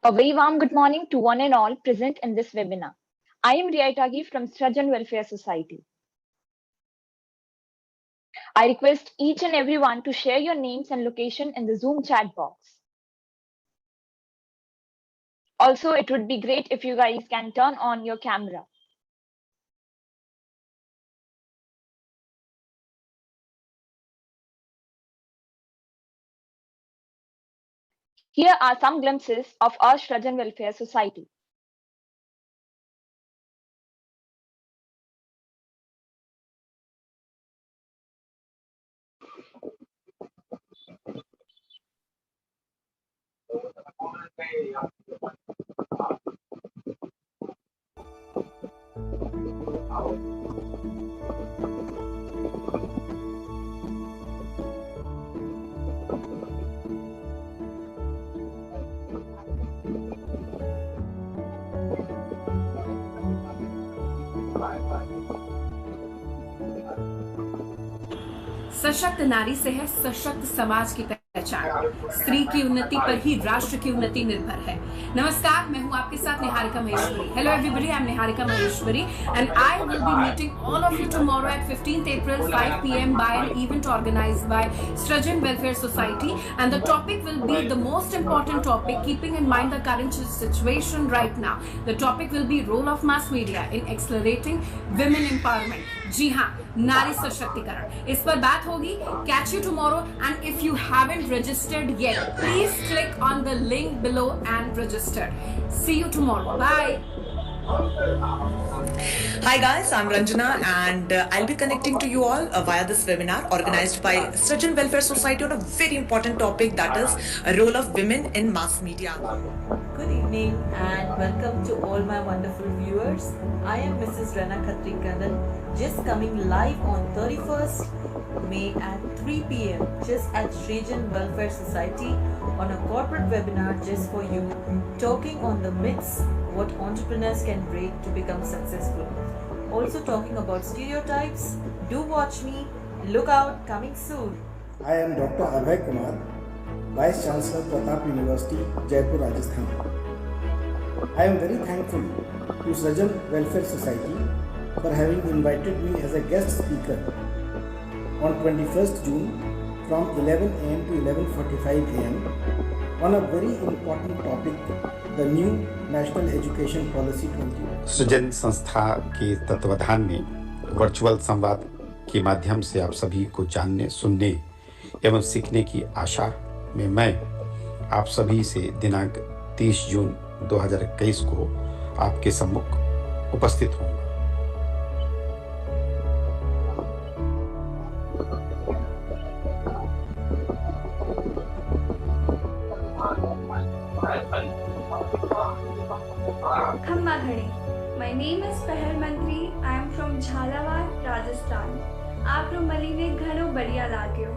A very warm good morning to one and all present in this webinar. I am Riaitagi from Srajan Welfare Society. I request each and everyone to share your names and location in the Zoom chat box. Also, it would be great if you guys can turn on your camera. Here are some glimpses of our Srajan Welfare Society. सशक्त नारी से है सशक्त समाज की पहचान। स्त्री की उन्नति पर ही राष्ट्र की उन्नति निर्भर है। नमस्कार, मैं हूं आपके साथ Niharika Maheshwari. Hello everybody, I am Niharika Maheshwari and I will be meeting all of you tomorrow at 15th April 5 p.m. by an event organized by Srajan Welfare Society, and the topic will be the most important topic, keeping in mind the current situation right now. The topic will be role of mass media in accelerating women empowerment. जी हाँ, नारी सशक्तिकरण, इस पर बात होगी। Catch you tomorrow, and if you haven't registered yet, please click on the link below and register. See you tomorrow. Bye. Hi guys, I'm Ranjana and I'll be connecting to you all via this webinar organized by Srajan Welfare Society on a very important topic, that is a role of women in mass media. Good evening and welcome to all my wonderful viewers. I am Mrs. Rana Khatri Kandan, just coming live on 31st May at 3 p.m. just at Srajan Welfare Society on a corporate webinar just for you, talking on the myths what entrepreneurs can break to become successful. Also talking about stereotypes. Do watch me. Look out, coming soon. I am Dr. Abhay Kumar, Vice Chancellor, Pratap University, Jaipur, Rajasthan. I am very thankful to Srajan Welfare Society for having invited me as a guest speaker on 21st June from 11 am to 11:45 am on a very important topic, the new National Education Policy 20. सृजन संस्था के तत्वाधान में virtual संवाद के माध्यम से आप सभी को जानने, सुनने एवं सीखने की आशा में मैं आप सभी से दिनांक 30 जून 2021 को आपके सम्मुख उपस्थित हूँ। My name is Pahel Mantri. I am from Jharkhand. Rajasthan. આપનું મળીને ઘણું બઢિયા લાગ્યું.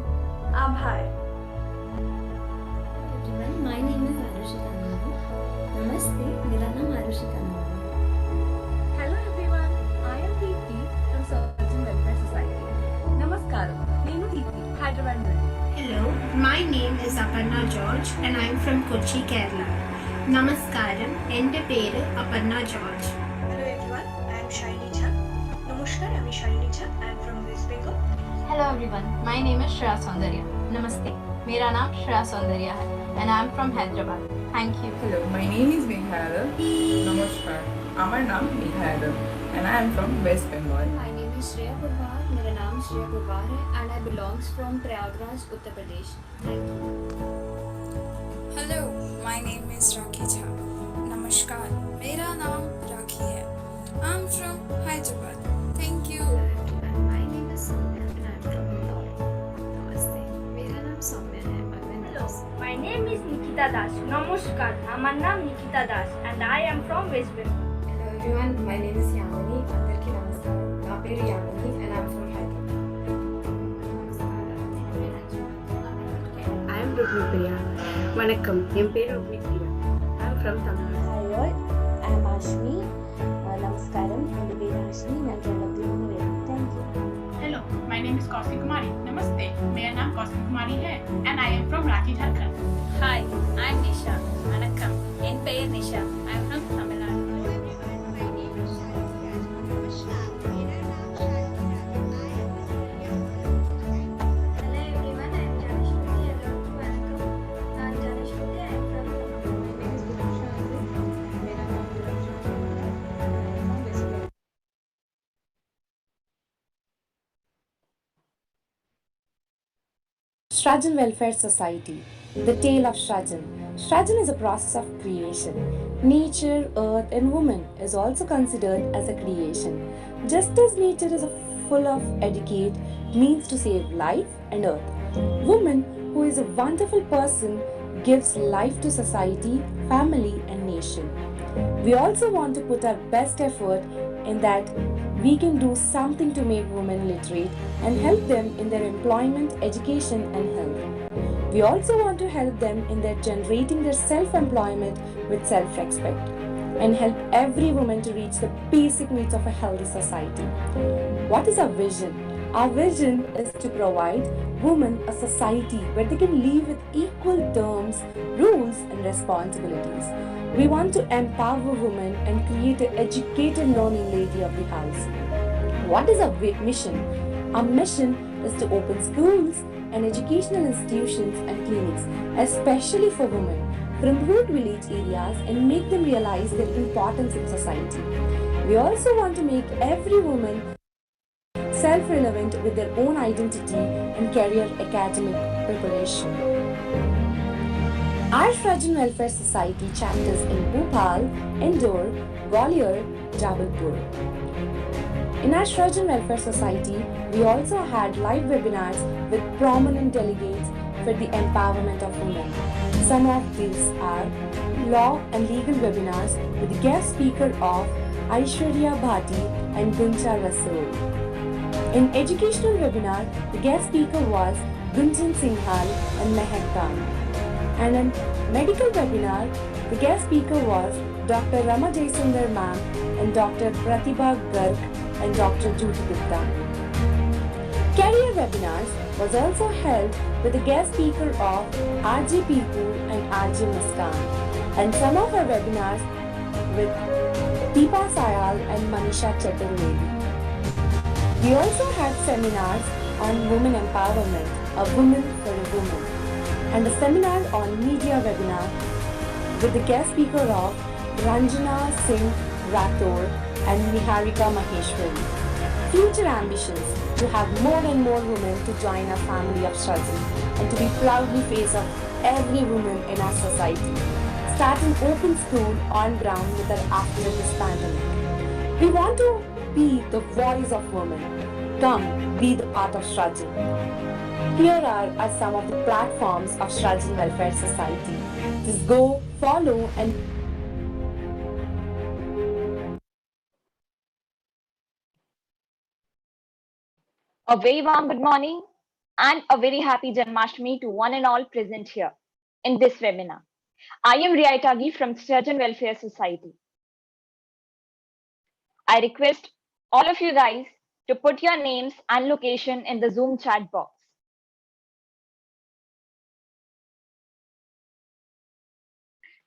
આભાર. Everyone, my name is Arushika Nandi. Namaste, मेरा नाम आरुषिका नाम है. Hello everyone, I am Deepti from Srajan Welfare Society. Namaskaram, Nenu Deepti, Hyderabad నుండి. Hello, my name is Aparna George and I am from Kochi, Kerala. Namaskaram, എൻ്റെ പേര് Aparna George. Hello everyone, I am Shaini Jha. Namaskar, I am Shaini Jha. I am from West Bengal. Hello everyone, my name is Shreya Saundarya. Namaste, मेरा नाम श्रेया सौंदर्या है and I am from Hyderabad. Thank you. Hello, my name is Megha Yadav. Namaskar, আমার নাম Megha Yadav and I am from West Bengal. My name is Shreya Purwar. मेरा नाम श्रेया पुरवार है and I belongs from Prayagraj, Uttar Pradesh. Thank you. Hello, my name is Rakhi Jha. Namaskar, मेरा नाम राखी है. I'm from Hyderabad. Thank you. My name is Soumya and I am from Indore. Namaste, मेरा नाम सौम्या है. Hello, my name is Nikita Das. Namaskar, আমার নাম Nikita Das and I am from West Bengal. Hello everyone, my name is Yamini. అందరికీ నమస్కారం. నా పేరు Yamini and I am from Hyderabad. I am Rukmi Priya. வணக்கம், என் பேர் Rukmi Priya. I am from Tamil Nadu. Hi all, I am Ashmi. Namaskaram, എൻ്റെ പേര് ആഷ്മി. ഞാൻ കേരളത്തിൽ നിന്ന് വരുന്നു. Thank you. Hello, my name is Kaushik Kumari. Namaste, मेरा नाम Kaushik Kumari है and I am from Ranchi, Jharkhand. Hi, I am Nisha. வணக்கம், என் பெயர் Nisha. I am from Tamil Nadu. Srajan Welfare Society. The Tale of Srajan. Srajan is a process of creation. Nature, earth, and woman is also considered as a creation. Just as nature is full of educate, means to save life and earth. Woman, who is a wonderful person, gives life to society, family, and nation. We also want to put our best effort in that we can do something to make women literate and help them in their employment, education, and health. We also want to help them in their generating their self-employment with self-respect and help every woman to reach the basic needs of a healthy society. What is our vision? Our vision is to provide women a society where they can live with equal terms, rules, and responsibilities. We want to empower women and create an educated learning lady of the house. What is our mission? Our mission is to open schools and educational institutions and clinics, especially for women from rural village areas, and make them realize their importance in society. We also want to make every woman self-relevant with their own identity and career academic preparation. Our Srajan Welfare Society chapters in Bhopal, Indore, Gwalior, Jabalpur. In our Srajan Welfare Society, we also had live webinars with prominent delegates for the empowerment of women. Some of these are law and legal webinars with the guest speaker of Aishwarya Bhati and Guncha Rasool. In educational webinar, the guest speaker was Gunjan Singhal and Mehak Khan. And in medical webinar, the guest speaker was Dr. Rama Jaisundar ma'am and Dr. Pratibha Garg and Dr. Judy Gupta. Career webinars was also held with the guest speaker of RJ Pirpur and RJ Muskan. And some of our webinars with Deepa Sayal and Manisha Chaturvedi. We also had seminars on women empowerment, a woman for a woman, and a seminar on media webinar with the guest speaker of Ranjana Singh Rathore and Niharika Maheshwari. Future ambitions to have more and more women to join our family of Srajan and to be proudly face of every woman in our society. Start an open school on ground with us after this pandemic. We want to be the voice of women. Come, be the part of Srajan. Here are some of the platforms of Srajan Welfare Society. Just go, follow, and A very warm good morning and a very happy Janmashtami to one and all present here in this webinar. I am Riaitagi from Srajan Welfare Society. I request all of you guys to put your names and location in the Zoom chat box.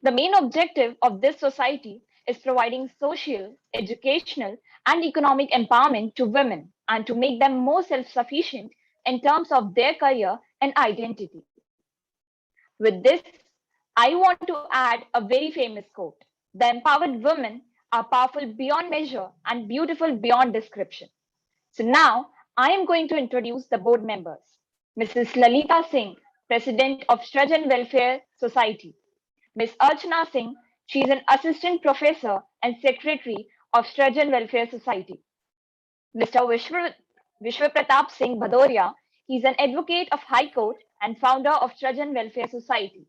The main objective of this society is providing social, educational, and economic empowerment to women and to make them more self-sufficient in terms of their career and identity. With this, I want to add a very famous quote. The empowered women are powerful beyond measure and beautiful beyond description. So now I am going to introduce the board members. Mrs. Lalita Singh, President of Srajan Welfare Society. Ms. Archana Singh, she is an Assistant Professor and Secretary of Srajan Welfare Society. Mr. Vishwa Pratap Singh Bhadoria, he is an advocate of High Court and founder of Srajan Welfare Society.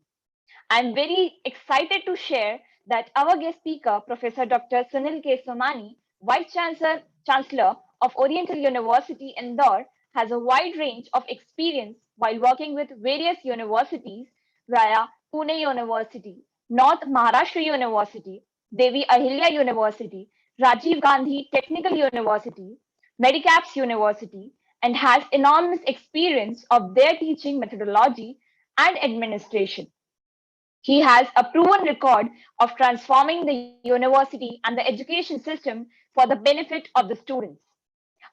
I am very excited to share that our guest speaker, Professor Dr. Sunil K. Somani, Vice Chancellor of Oriental University Indore, has a wide range of experience while working with various universities via Pune University, North Maharashtra University, Devi Ahilya University, Rajiv Gandhi Technical University, Medicaps University, and has enormous experience of their teaching methodology and administration. He has a proven record of transforming the university and the education system for the benefit of the students.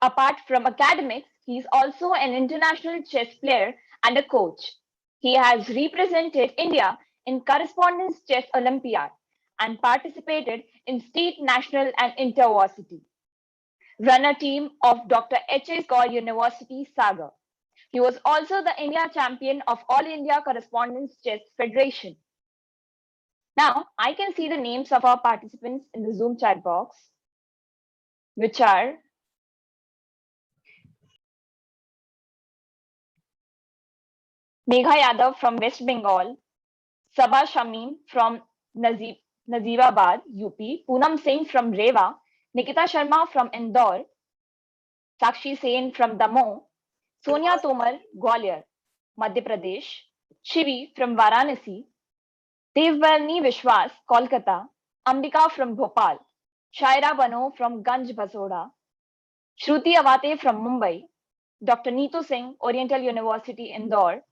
Apart from academics, he is also an international chess player and a coach. He has represented India in Correspondence Chess Olympiad and participated in state, national, and intervarsity. Run a team of Dr. H.S. Gaur University, Sagar. He was also the India champion of All India Correspondence Chess Federation. Now, I can see the names of our participants in the Zoom chat box, which are Megha Yadav from West Bengal, Sabah Shamim from Nazirabad, UP, Poonam Singh from Rewa, Nikita Sharma from Indore, Sakshi Sen from Damoh, Sonia Tomar, Gwalior, Madhya Pradesh, Shivi from Varanasi, Devbarni Vishwas, Kolkata, Ambika from Bhopal, Shaira Bano from Ganj Basoda, Shruti Awate from Mumbai, Dr. Neetu Singh, Oriental University, Indore,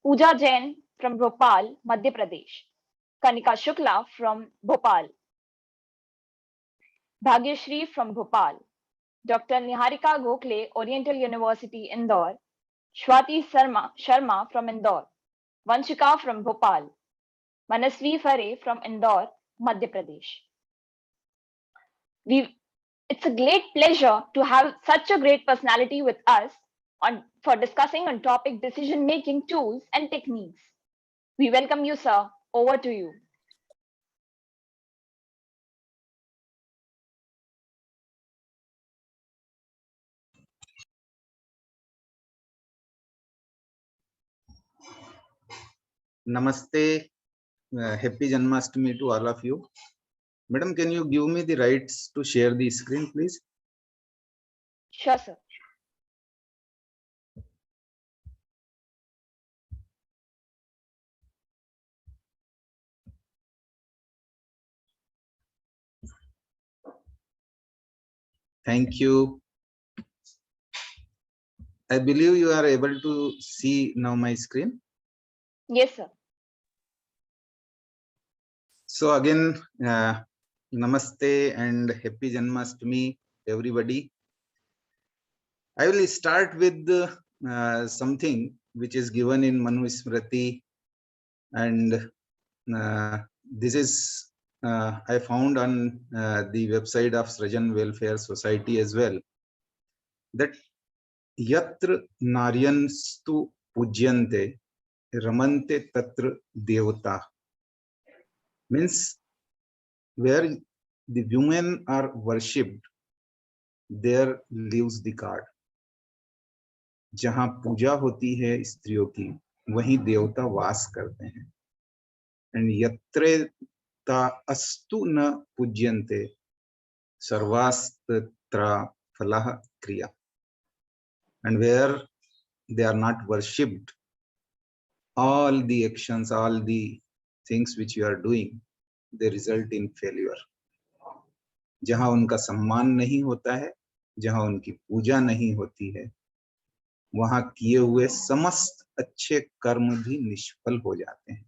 Pooja Jain from Bhopal, Madhya Pradesh, Kanika Shukla from Bhopal, Bhagyashri from Bhopal, Dr. Niharika Gokhale, Oriental University, Indore, Shwati Sharma from Indore, Vanshika from Bhopal, Manasvi Fare from Indore, Madhya Pradesh. It's a great pleasure to have such a great personality with us for discussing on topic decision-making tools and techniques. We welcome you, sir. Over to you. Namaste, happy Janmashtami to all of you. Madam, can you give me the rights to share the screen, please? Sure, sir. Thank you. I believe you are able to see now my screen. Yes, sir. So again, Namaste and happy Janmashtami, everybody. I will start with something which is given in Manu Smriti, and this is I found on the website of Srajan Welfare Society as well, that yatra naryanstu pujyante ramante tatra devata, means where the women are worshipped, there lives the God. जहां पूजा होती है स्त्रियों की, वहीं देवता वास करते हैं. एंड यत्रे ता अस्तु न पूज्यन्ते सर्वास्त्र फलः क्रिया. and where they are not worshipped, all the actions, all the things which you are doing, they result in failure. जहां उनका सम्मान नहीं होता है, जहां उनकी पूजा नहीं होती है, वहां किए हुए समस्त अच्छे कर्म भी निष्फल हो जाते हैं.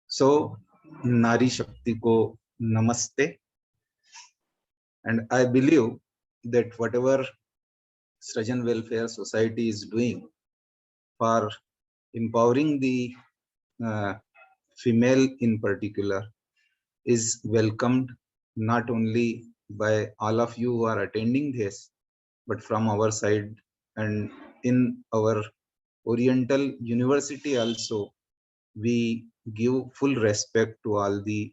सो नारी शक्ति को नमस्ते. And I believe that whatever Srajan Welfare Society is doing for empowering the female in particular is welcomed not only by all of you who are attending this, but from our side, and in our Oriental University also, we give full respect to all the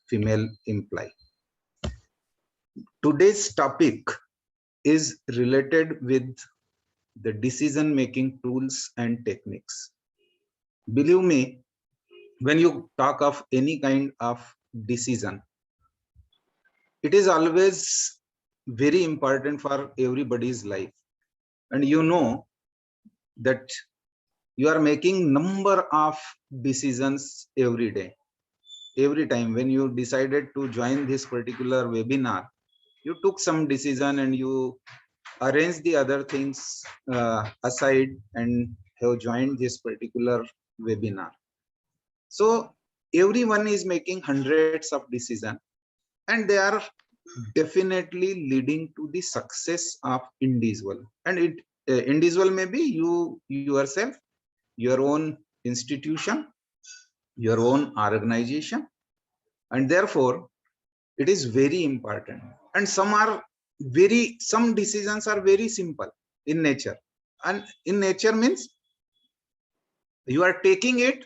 female employees. Today's topic is related with the decision making tools and techniques. Believe me, when you talk of any kind of decision, it is always very important for everybody's life. And you know that you are making number of decisions every day. Every time when you decided to join this particular webinar, you took some decision and you arrange the other things aside and have joined this particular webinar. So everyone is making hundreds of decisions, and they are definitely leading to the success of individual. And it individual may be you yourself, your own institution, your own organization, and therefore it is very important. And some decisions are very simple in nature, and in nature means you are taking it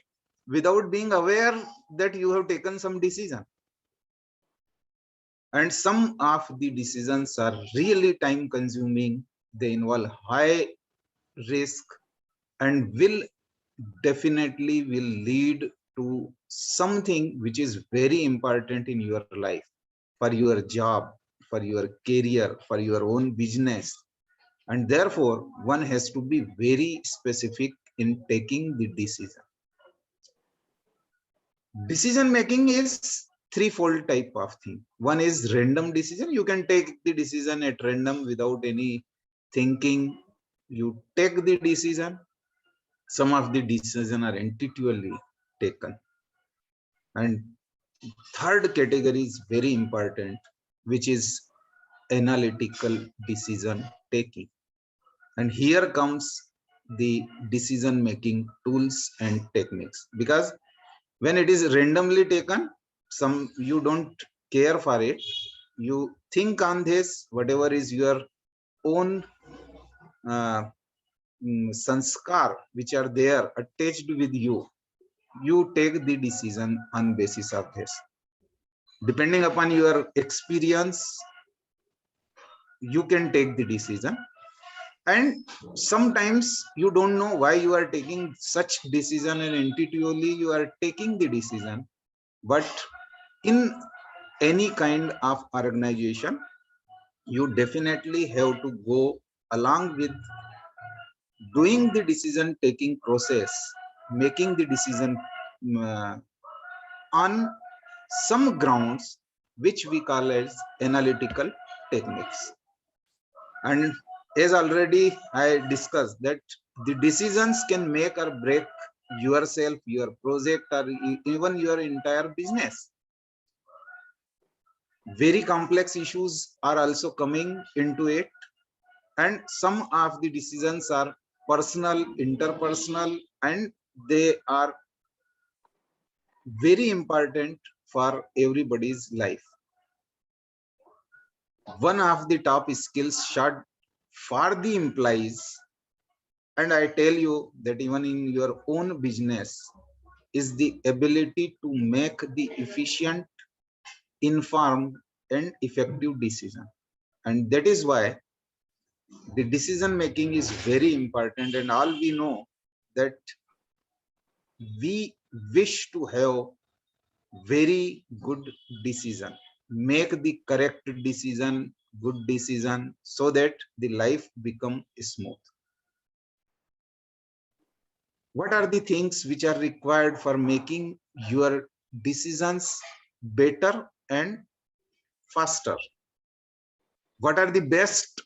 without being aware that you have taken some decision. And some of the decisions are really time consuming, they involve high risk, and will definitely will lead to something which is very important in your life, for your job, for your career, for your own business. And therefore one has to be very specific in taking the decision. Decision making is threefold type of thing. One is random decision. You can take the decision at random without any thinking. You take the decision. Some of the decisions are intuitively taken. And third category is very important, which is analytical decision taking. And here comes the decision making tools and techniques, because when it is randomly taken, you don't care for it, you think on this, whatever is your own sanskar which are there attached with you, you take the decision on basis of this. Depending upon your experience, you can take the decision. And sometimes you don't know why you are taking such decision, and intuitively you are taking the decision. But in any kind of organization, you definitely have to go along with doing the decision taking process, making the decision on some grounds which we call as analytical techniques. And as already I discussed, that the decisions can make or break yourself, your project, or even your entire business. Very complex issues are also coming into it, and some of the decisions are personal, interpersonal, and they are very important for everybody's life. One of the top skills shot for the employees, and I tell you that even in your own business, is the ability to make the efficient, informed, and effective decision. And that is why the decision making is very important. And all we know that we wish to have very good decision, make the correct decision good decision so that the life become smooth. What are the things which are required for making your decisions better and faster? What are the best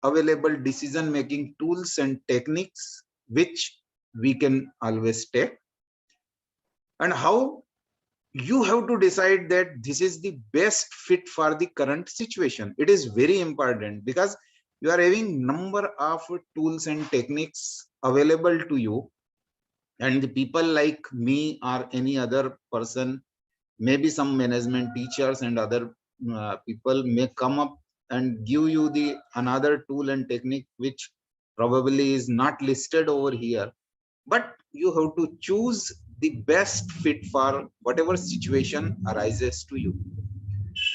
available decision making tools and techniques which we can always take? And how you have to decide that this is the best fit for the current situation. It is very important because you are having number of tools and techniques available to you, and the people like me or any other person, maybe some management teachers and other people may come up and give you the another tool and technique which probably is not listed over here, but you have to choose the best fit for whatever situation arises to you.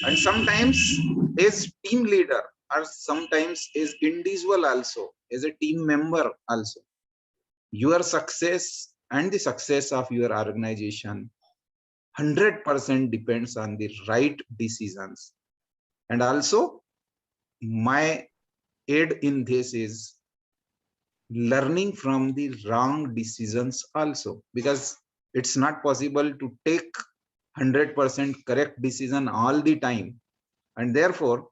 And sometimes as team leader, or sometimes as individual also, as a team member also, your success and the success of your organization 100% depends on the right decisions. And also my aid in this is learning from the wrong decisions also, because it's not possible to take 100% correct decision all the time, and therefore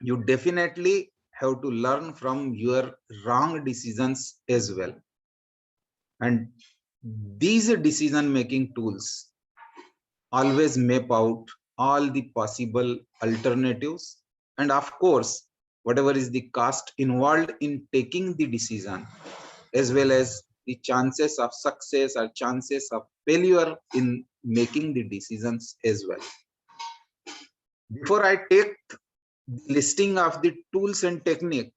you definitely have to learn from your wrong decisions as well. And these decision making tools always map out all the possible alternatives, and of course whatever is the cost involved in taking the decision, as well as the chances of success or chances of failure in making the decisions as well. Before I take the listing of the tools and technique,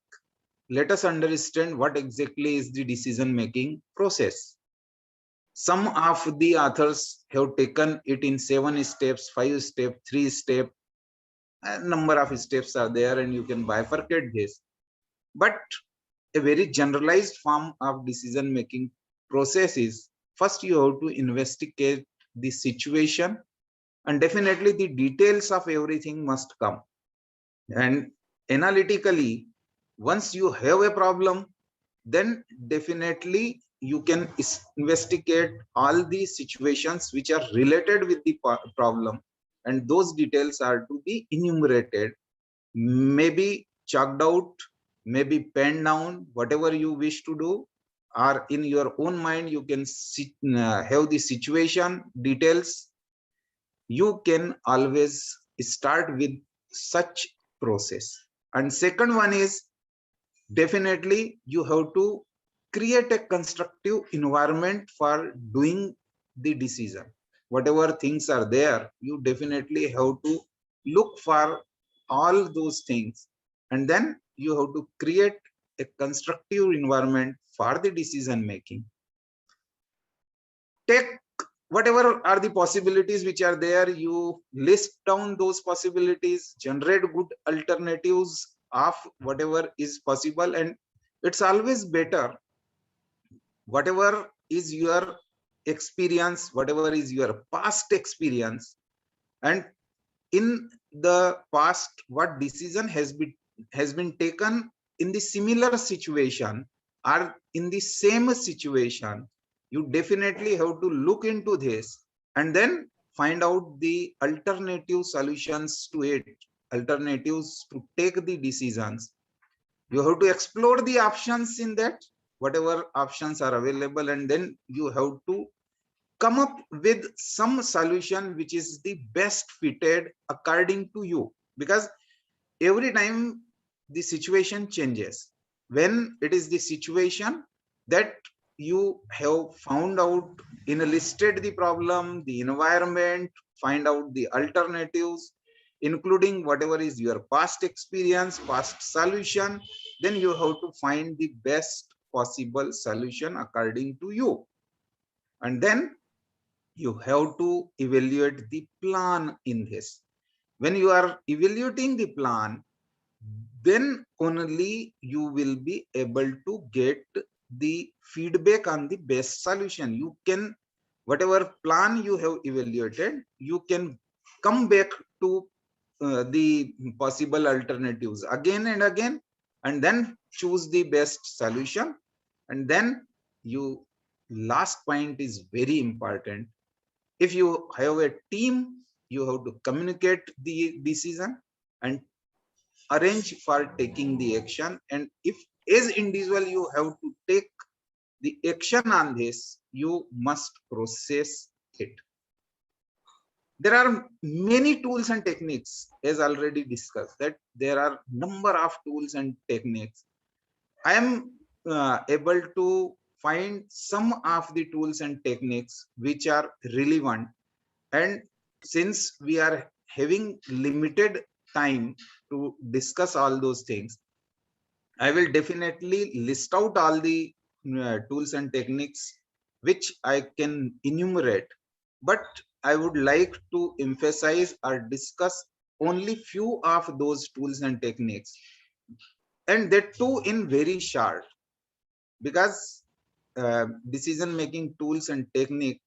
let us understand what exactly is the decision making process. Some of the authors have taken it in 7 steps, 5 steps, 3 steps. A number of steps are there, and you can bifurcate this. But a very generalized form of decision making process is, first you have to investigate the situation, and definitely the details of everything must come. And analytically, once you have a problem, then definitely you can investigate all the situations which are related with the problem, and those details are to be enumerated, maybe chalked out, maybe penned down, whatever you wish to do, or in your own mind you can have the situation details. You can always start with such process. And second one is, definitely you have to create a constructive environment for doing the decision. Whatever things are there, you definitely have to look for all those things, and then you have to create a constructive environment for the decision making. Take whatever are the possibilities which are there, you list down those possibilities, generate good alternatives of whatever is possible. And it's always better, whatever is your experience, whatever is your past experience, and in the past what decision has been taken in the similar situation or in the same situation, you definitely have to look into this and then find out the alternative solutions to it, alternatives to take the decisions. You have to explore the options in that, whatever options are available, and then you have to come up with some solution which is the best fitted according to you, because every time the situation changes. When it is the situation that you have found out, in a listed the problem, the environment, find out the alternatives, including whatever is your past experience, past solution, then you have to find the best possible solution according to you. And then you have to evaluate the plan in this. When you are evaluating the plan, then only you will be able to get the feedback on the best solution. You can, whatever plan you have evaluated, you can come back to the possible alternatives again and again, and then choose the best solution. And then you, last point is very important. If you have a team, you have to communicate the decision and arrange for taking the action. And if as individual you have to take the action on this, you must process it. There are many tools and techniques, as already discussed, that there are number of tools and techniques. I am able to find some of the tools and techniques which are relevant. And since we are having limited time to discuss all those things, I will definitely list out all the tools and techniques which I can enumerate. But I would like to emphasize or discuss only few of those tools and techniques, and that too in very short, because decision making tools and technique,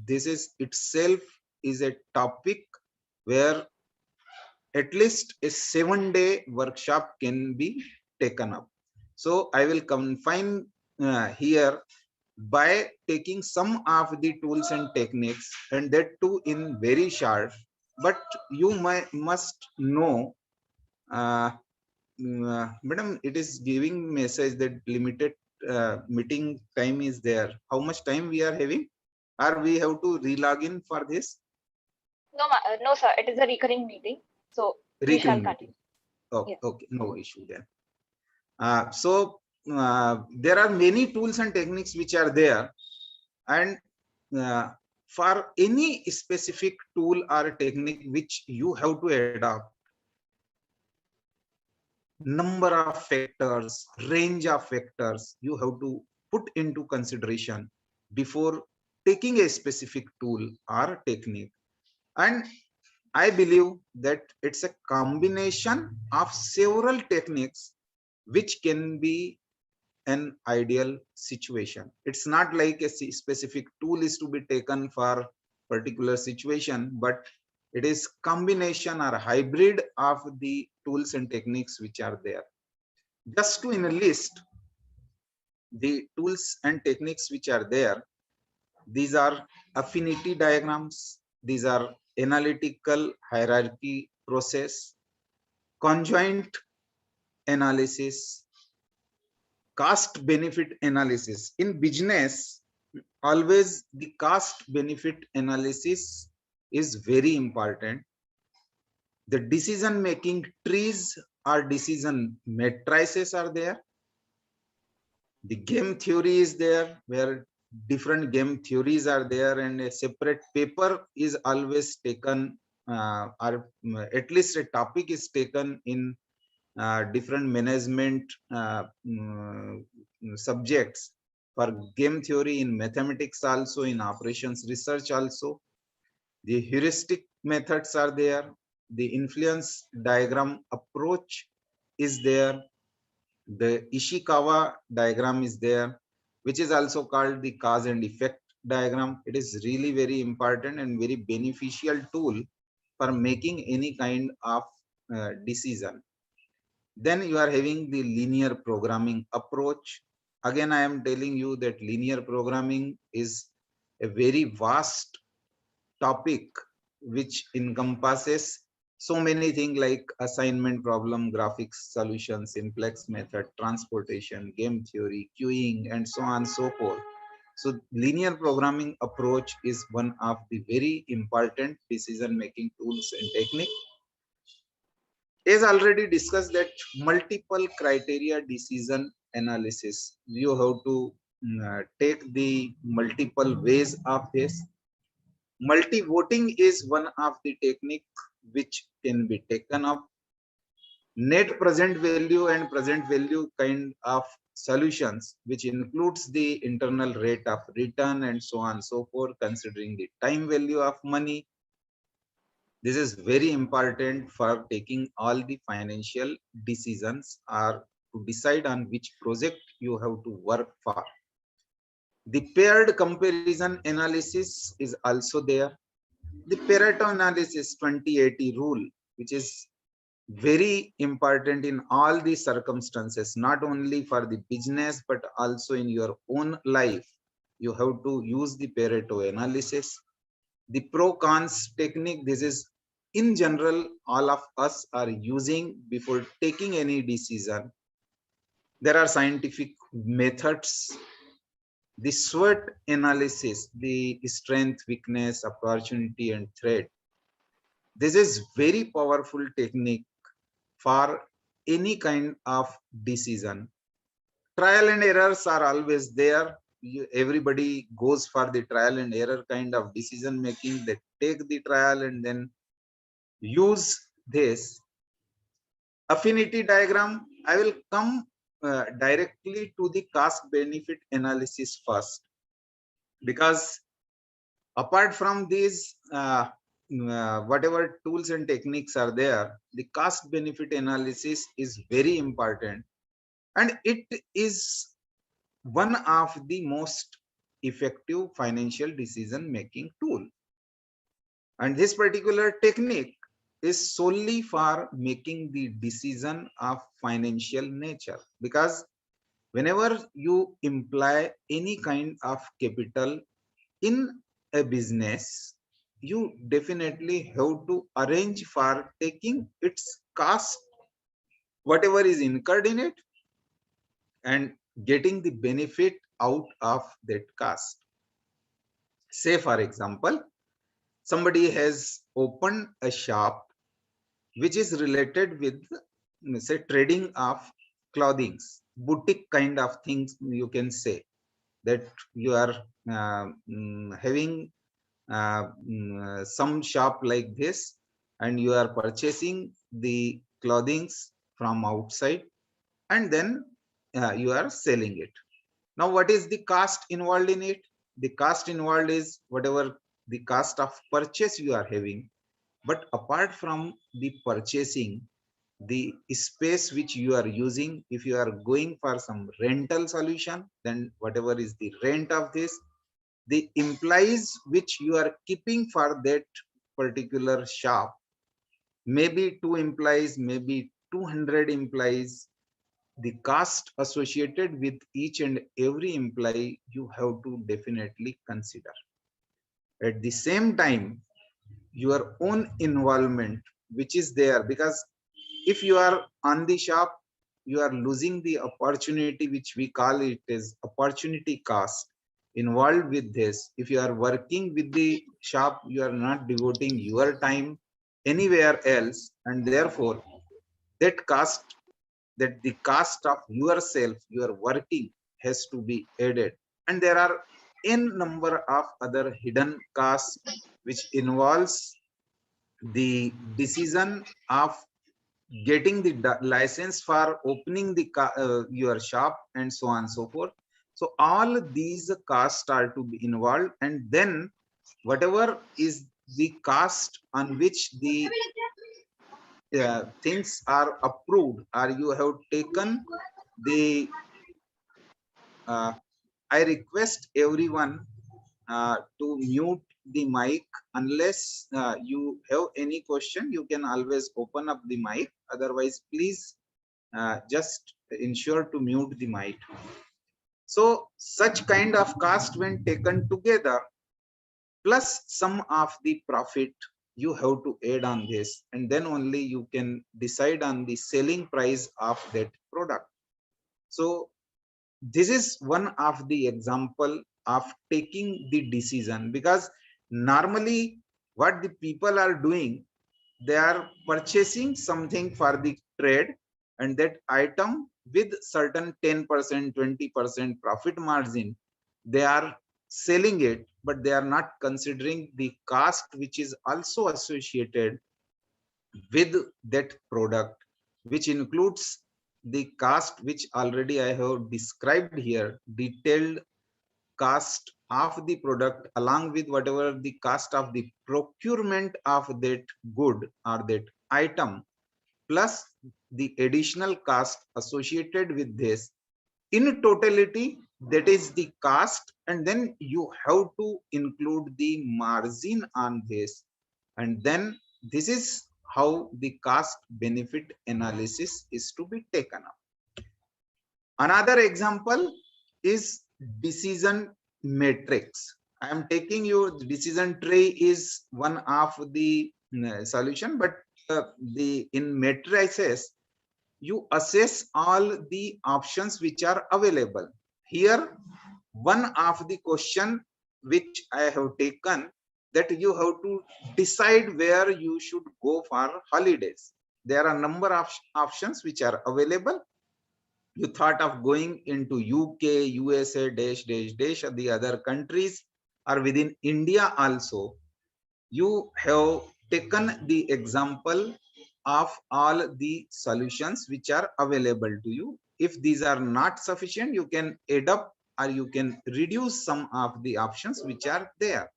this is itself is a topic where at least a 7-day workshop can be taken up. So I will confine here by taking some of the tools and techniques, and that too in very short. But you must know, madam, it is giving message that limited meeting time is there. How much time we are having, or we have to re-log in for this? No, sir. It is a recurring meeting, so we shall Recurring continue. meeting. Okay, Yes. okay, no issue then. There are many tools and techniques which are there, and for any specific tool or technique which you have to adopt, number of factors, range of factors you have to put into consideration before taking a specific tool or technique. And I believe that it's a combination of several techniques which can be an ideal situation. It's not like a specific tool is to be taken for particular situation, but it is combination or hybrid of the tools and techniques which are there. Just to in a list the tools and techniques which are there, these are affinity diagrams, these are analytical hierarchy process, conjoint analysis, cost benefit analysis. In business, always the cost benefit analysis is very important. The decision making trees or decision matrices are there. The game theory is there, where different game theories are there, and a separate paper is always taken, or at least a topic is taken in different management subjects for game theory, in mathematics also, in operations research also. The heuristic methods are there. The influence diagram approach is there. The Ishikawa diagram is there, which is also called the cause and effect diagram. It is really very important and very beneficial tool for making any kind of decision. Then you are having the linear programming approach. Again, I am telling you that linear programming is a very vast topic which encompasses so many things like assignment problem, graphics solution, simplex method, transportation, game theory, queuing, and so on and so forth. So linear programming approach is one of the very important decision making tools and technique. As already discussed, that multiple criteria decision analysis, you have to take the multiple ways of this. Multi-voting is one of the technique which can be taken up. Net present value and present value kind of solutions, which includes the internal rate of return and so on and so forth, considering the time value of money. This is very important for taking all the financial decisions or to decide on which project you have to work for. The paired comparison analysis is also there. The Pareto analysis 20-80 rule which is very important in all these circumstances, not only for the business but also in your own life. You have to use the Pareto analysis, the pro cons technique. This is in general all of us are using before taking any decision. There are scientific methods, the SWOT analysis, the strength, weakness, opportunity and threat. This is very powerful technique for any kind of decision. Trial and errors are always there. Everybody goes for the trial and error kind of decision making. They take the trial and then use this affinity diagram. I will come directly to the cost benefit analysis first, because apart from these whatever tools and techniques are there, the cost benefit analysis is very important, and it is one of the most effective financial decision making tool. And this particular technique is solely for making the decision of financial nature, because whenever you imply any kind of capital in a business, you definitely have to arrange for taking its cost, whatever is incurred in it, and getting the benefit out of that cost. Say for example, somebody has opened a shop which is related with, say, trading of clothings, boutique kind of things. You can say that you are having some shop like this, and you are purchasing the clothings from outside, and then you are selling it. Now what is the cost involved in it? The cost involved is whatever the cost of purchase you are having. But apart from the purchasing, the space which you are using, if you are going for some rental solution, then whatever is the rent of this, the employees which you are keeping for that particular shop, maybe 2 employees, maybe 200 employees, the cost associated with each and every employee you have to definitely consider. At the same time, your own involvement which is there, because if you are on the shop, you are losing the opportunity, which we call it as opportunity cost involved with this. If you are working with the shop, you are not devoting your time anywhere else, and therefore that cost, that the cost of yourself, your working, has to be added. And there are n number of other hidden costs which involves the decision of getting the license for opening the your shop, and so on and so forth. So all these costs are to be involved, and then whatever is the cost on which the things are approved, or you have taken the I request everyone to mute the mic. Unless you have any question, you can always open up the mic. Otherwise, please just ensure to mute the mic. So such kind of cost, when taken together, plus some of the profit, you have to add on this, and then only you can decide on the selling price of that product. So this is one of the example of taking the decision, because normally what the people are doing, they are purchasing something for the trade, and that item with certain 10% 20% profit margin, they are selling it, but they are not considering the cost which is also associated with that product, which includes the cost which already I have described here, detailed cost of the product, along with whatever the cost of the procurement of that good or that item, plus the additional cost associated with this. In totality, that is the cost, and then you have to include the margin on this, and then this is how the cost benefit analysis is to be taken up. Another example is decision matrix. I am taking you decision tree is one of the solution, but the in matrices you assess all the options which are available. Here, one of the question which I have taken, that you have to decide where you should go for holidays. There are number of options which are available. You thought of going into UK, USA, dash, dash, dash, or the other countries, or within India also. You have taken the example of all the solutions which are available to you. If these are not sufficient, you can add up or you can reduce some of the options which are there.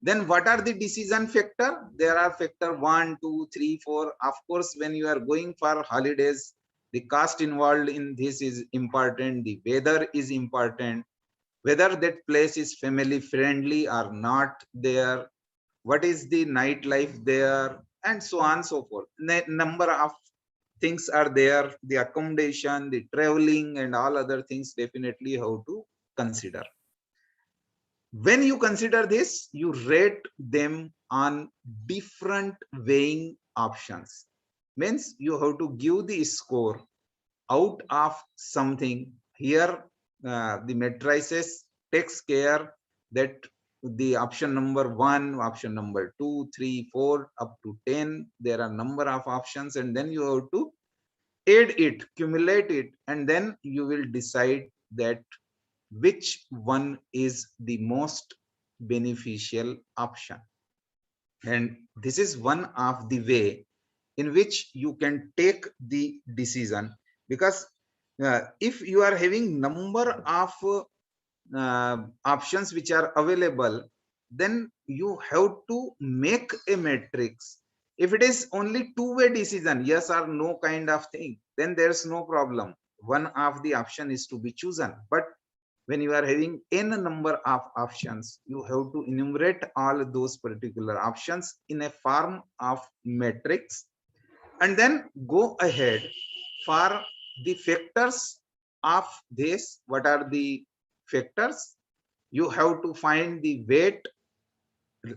Then what are the decision factor? There are factor 1, 2, 3, 4. Of course, when you are going for holidays, the cost involved in this is important. The weather is important. Whether that place is family friendly or not there. What is the nightlife there, and so on and so forth. Number of things are there. The accommodation, the traveling, and all other things definitely have to consider. When you consider this, you rate them on different weighing options. Means you have to give the score out of something. Here, the matrices takes care that the option number 1, option number 2, 3, 4, up to 10, there are number of options, and then you have to add it, cumulate it, and then you will decide that which one is the most beneficial option. And this is one of the way in which you can take the decision, because if you are having number of options which are available, then you have to make a matrix. If it is only two-way decision, yes or no kind of thing, then there's no problem. One of the option is to be chosen. But when you are having n number of options, you have to enumerate all those particular options in a form of matrix, and then go ahead for the factors of this. What are the factors? You have to find the weight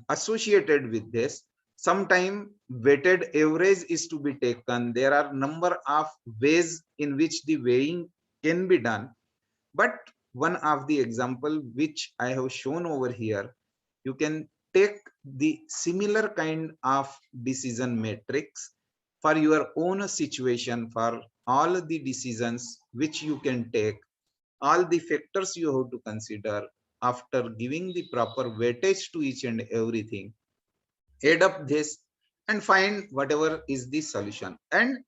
associated with this. Sometime weighted average is to be taken. There are number of ways in which the weighing can be done. But one of the example which I have shown over here, you can take the similar kind of decision matrix for your own situation, for all the decisions which you can take, all the factors you have to consider. After giving the proper weightage to each and everything, add up this and find whatever is the solution. And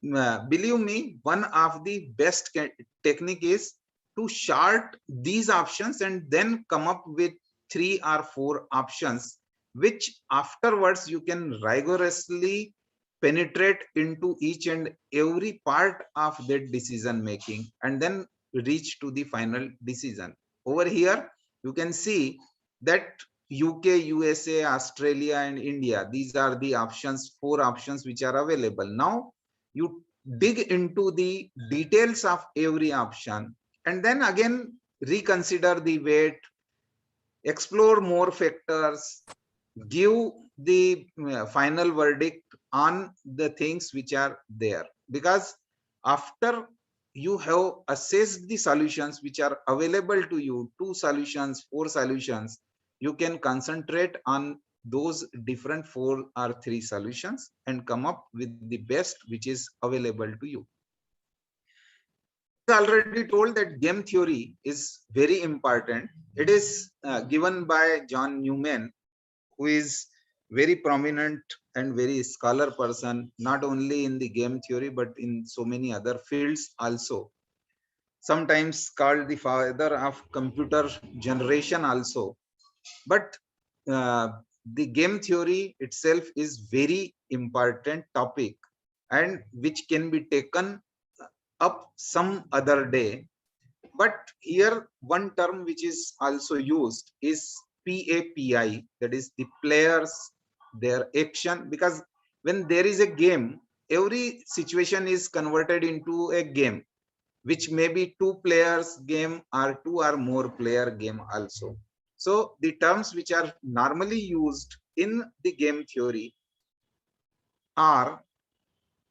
believe me, one of the best technique is to chart these options and then come up with 3 or 4 options, which afterwards you can rigorously penetrate into each and every part of that decision making, and then reach to the final decision. Over here you can see that UK, USA, Australia, and India, these are the options, 4 options which are available. Now you dig into the details of every option, and then again reconsider the weight, explore more factors, give the final verdict on the things which are there. Because after you have assessed the solutions which are available to you, 2 solutions, 4 solutions, you can concentrate on those different 4 or 3 solutions and come up with the best which is available to you. I already told that game theory is very important. It is given by John Newman, who is very prominent and very scholar person, not only in the game theory, but in so many other fields also. Sometimes called the father of computer generation also. But the game theory itself is very important topic, and which can be taken up some other day. But here one term which is also used is PAPI, that is the players, their action, because when there is a game, every situation is converted into a game, which may be two players game or two or more player game also. So the terms which are normally used in the game theory are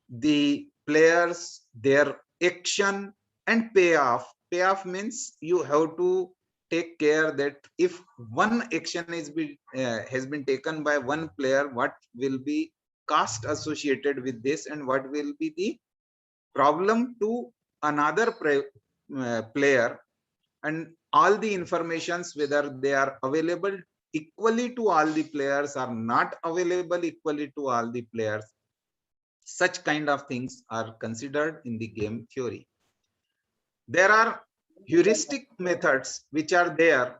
the players, their action and payoff. Payoff means you have to take care that if one action has been taken by one player, what will be cost associated with this and what will be the problem to another player, and all the informations whether they are available equally to all the players or not available equally to all the players. Such kind of things are considered in the game theory. There are heuristic methods which are there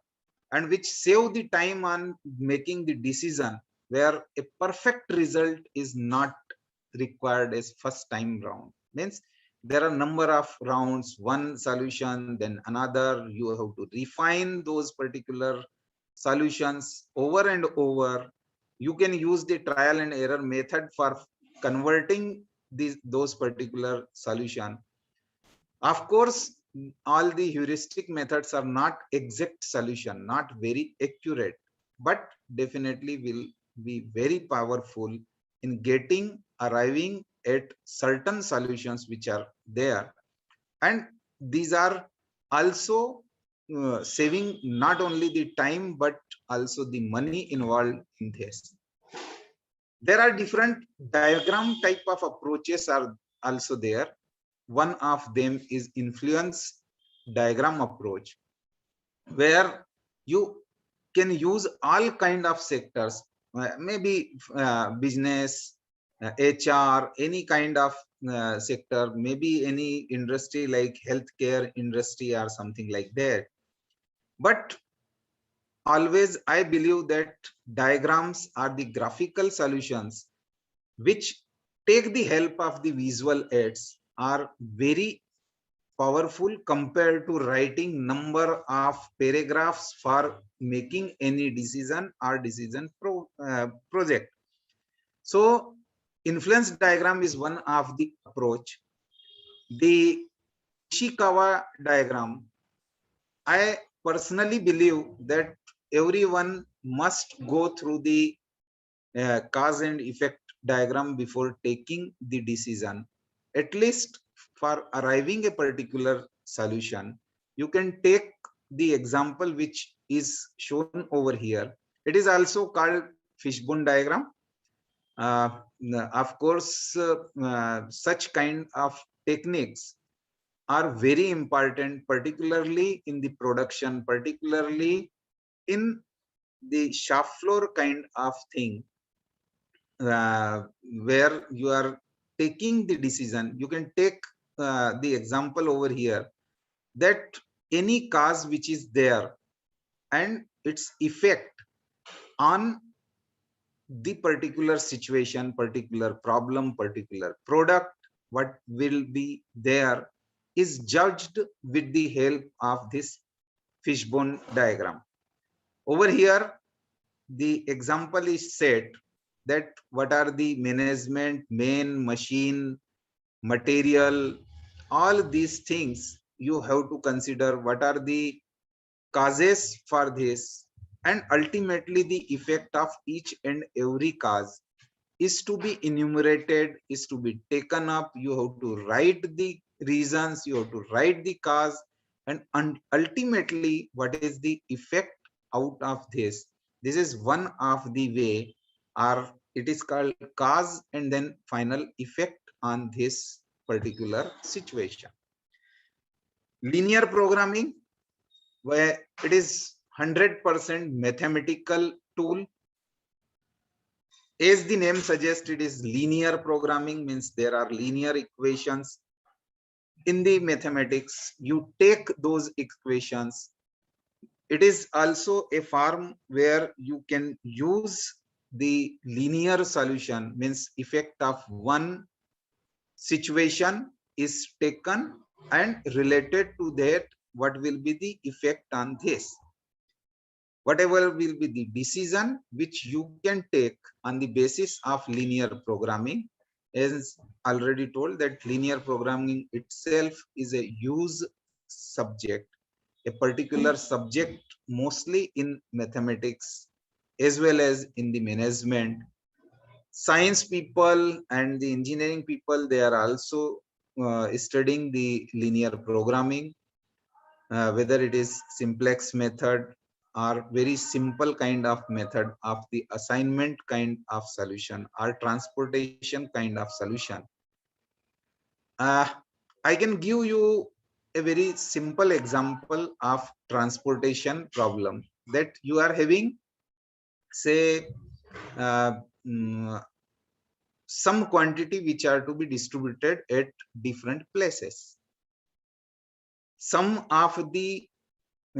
and which save the time on making the decision, where a perfect result is not required as first time round. Means there are number of rounds, one solution, then another. You have to refine those particular solutions over and over. You can use the trial and error method for converting those particular solution. Of course, all the heuristic methods are not exact solution, not very accurate, but definitely will be very powerful in arriving at certain solutions which are there. And these are also saving not only the time, but also the money involved in this. There are different diagram type of approaches are also there. One of them is influence diagram approach, where you can use all kind of sectors, maybe business, HR, any kind of sector, maybe any industry like healthcare industry or something like that. But always I believe that diagrams are the graphical solutions which take the help of the visual aids, are very powerful compared to writing number of paragraphs for making any decision or project. So influence diagram is one of the approach. The Ishikawa diagram, I personally believe that everyone must go through the cause and effect diagram before taking the decision, at least for arriving a particular solution. You can take the example which is shown over here. It is also called fishbone diagram. Of course, such kind of techniques are very important, particularly in the production, particularly in the shop floor kind of thing, where you are taking the decision. You can take the example over here, that any cause which is there and its effect on the particular situation, particular problem, particular product, what will be there, is judged with the help of this fishbone diagram. Over here, the example is set that what are the management, main, machine, material, all these things you have to consider. What are the causes for this, and ultimately the effect of each and every cause is to be enumerated, is to be taken up. You have to write the reasons, you have to write the cause, and ultimately what is the effect out of this. This is one of the way, or it is called cause and then final effect on this particular situation. Linear programming, where it is 100% mathematical tool. As the name suggests, it is linear programming, means there are linear equations. In the mathematics, you take those equations. It is also a form where you can use the linear solution, means effect of one situation is taken and related to that, what will be the effect on this. whatever will be the decision which you can take on the basis of linear programming. As already told, that linear programming itself is a huge subject, a particular subject mostly in mathematics as well as in the management. Science people and the engineering people, they are also studying the linear programming, whether it is simplex method or very simple kind of method of the assignment kind of solution or transportation kind of solution. uh, I can give you a very simple example of transportation problem, that you are having, say, uh, mm, some quantity which are to be distributed at different places. Some of the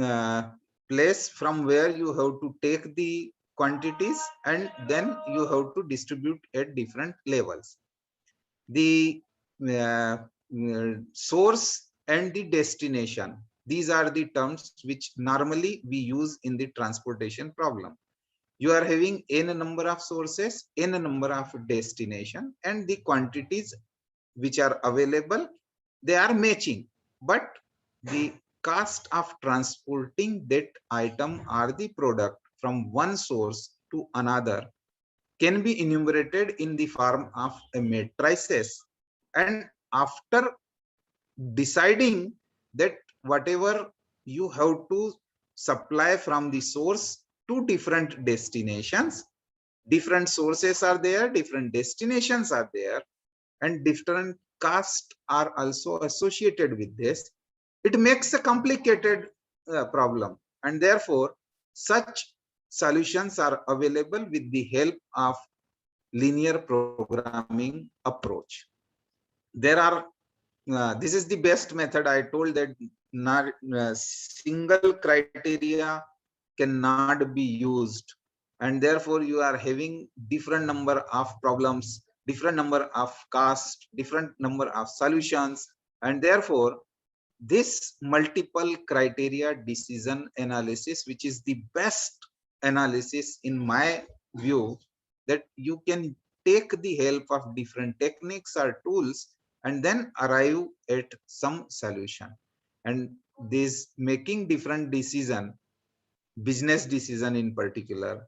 uh, place from where you have to take the quantities and then you have to distribute at different levels. The source and the destination, these are the terms which normally we use in the transportation problem. You are having n number of sources, n number of destination, and the quantities which are available, they are matching, but the cost of transporting that item or the product from one source to another can be enumerated in the form of a matrices. And after deciding that whatever you have to supply from the source to different destinations, different sources are there, different destinations are there, and different costs are also associated with this, it makes a complicated problem. And therefore such solutions are available with the help of linear programming approach. There are this is the best method. I told that not single criteria cannot be used, and therefore you are having different number of problems, different number of cost, different number of solutions, and therefore this multiple criteria decision analysis, which is the best analysis in my view, that you can take the help of different techniques or tools and then arrive at some solution. And this making different decision, business decision in particular,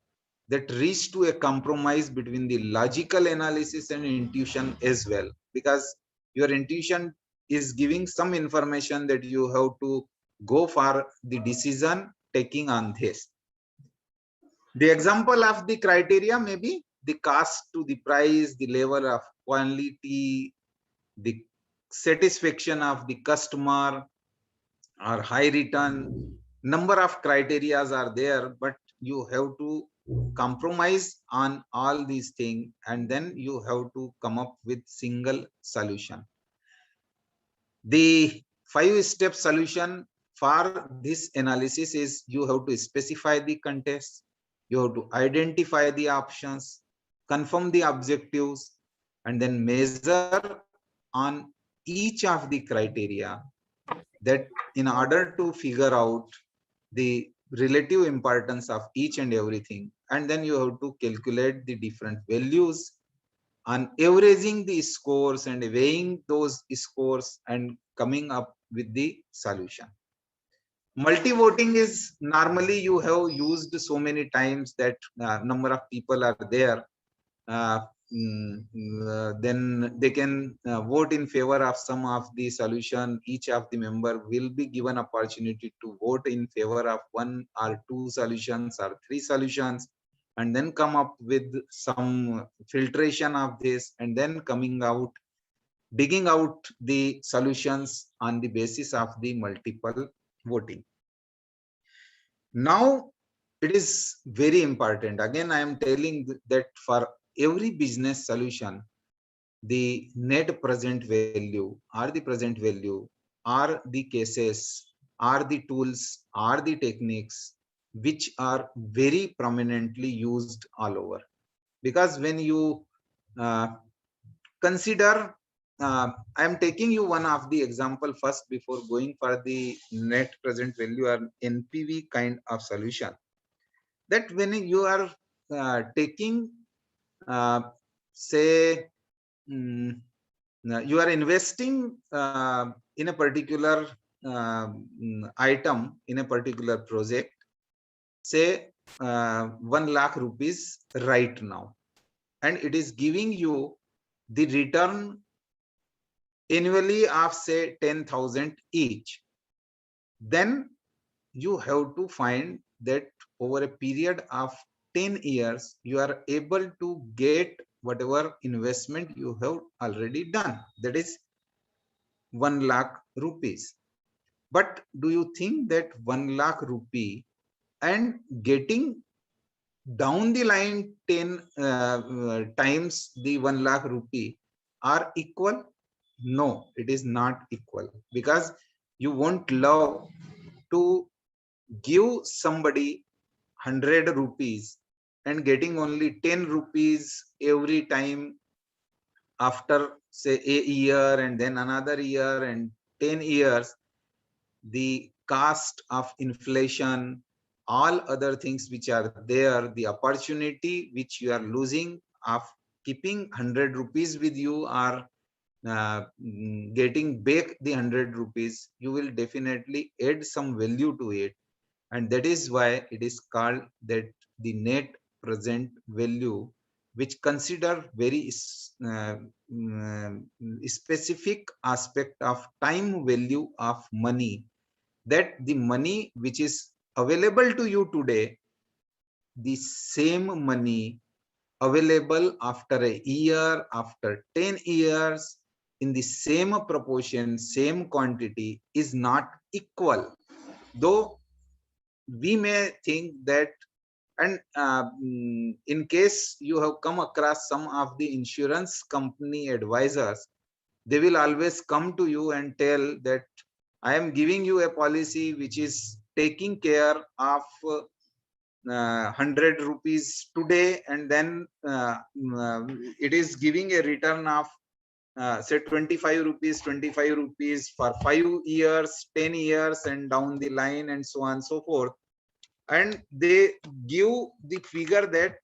that reach to a compromise between the logical analysis and intuition as well, because your intuition is giving some information that you have to go for the decision taking on this. The example of the criteria may be the cost to the price, the level of quality, the satisfaction of the customer, or high return. Number of criterias are there, but you have to compromise on all these things, and then you have to come up with single solution. The 5-step solution for this analysis is, you have to specify the context, you have to identify the options, confirm the objectives, and then measure on each of the criteria, that in order to figure out the relative importance of each and everything, and then you have to calculate the different values on averaging the scores and weighing those scores and coming up with the solution. Multi-voting is normally you have used so many times that number of people are there, uh, then they can vote in favor of some of the solution. Each of the member will be given opportunity to vote in favor of one or two solutions or three solutions, and then come up with some filtration of this, and then coming out, digging out the solutions on the basis of the multiple voting. Now it is very important, again I am telling that for every business solution, the net present value or the present value are the cases, are the tools, are the techniques which are very prominently used all over. Because when you consider, I am taking you one of the example first before going for the net present value or NPV kind of solution. that when you are taking, say, mm, you are investing in a particular item, in a particular project, say 1 lakh rupees right now, and it is giving you the return annually of say 10,000 each, then you have to find that over a period of 10 years you are able to get whatever investment you have already done, that is 1 lakh rupees. But do you think that 1 lakh rupee and getting down the line 10 times the 1 lakh rupee are equal? No, it is not equal, because you won't love to give somebody 100 rupees and getting only 10 rupees every time after say a year and then another year and 10 years. The cost of inflation, all other things which are there, the opportunity which you are losing of keeping 100 rupees with you, or getting back the 100 rupees, you will definitely add some value to it. And that is why it is called that the net present value, which consider very specific aspect of time value of money, that the money which is available to you today, the same money available after a year, after 10 years, in the same proportion, same quantity, is not equal. Though we may think that, and in case you have come across some of the insurance company advisors, they will always come to you and tell that I am giving you a policy which is taking care of 100 rupees today, and then it is giving a return of say 25 rupees for 5 years, 10 years, and down the line, and so on and so forth. And they give the figure that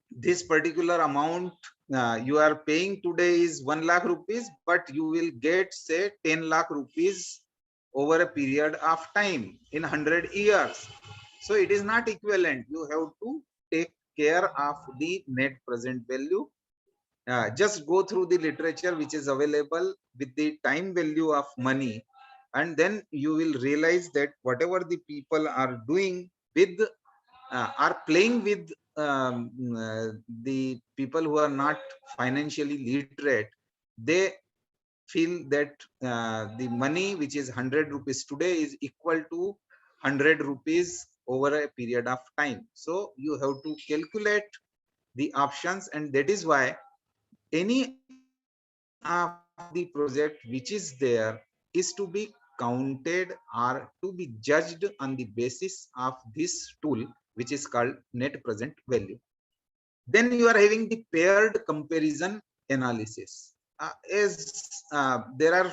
this particular amount you are paying today is 1 lakh rupees, but you will get say 10 lakh rupees over a period of time in 100 years. So it is not equivalent. You have to take care of the net present value. Just go through the literature which is available with the time value of money, and then you will realize that whatever the people are doing with are playing with the people who are not financially literate, they feel that the money which is 100 rupees today is equal to 100 rupees over a period of time. So you have to calculate the options, and that is why any of the project which is there is to be counted or to be judged on the basis of this tool, which is called net present value. Then you are having the paired comparison analysis. There are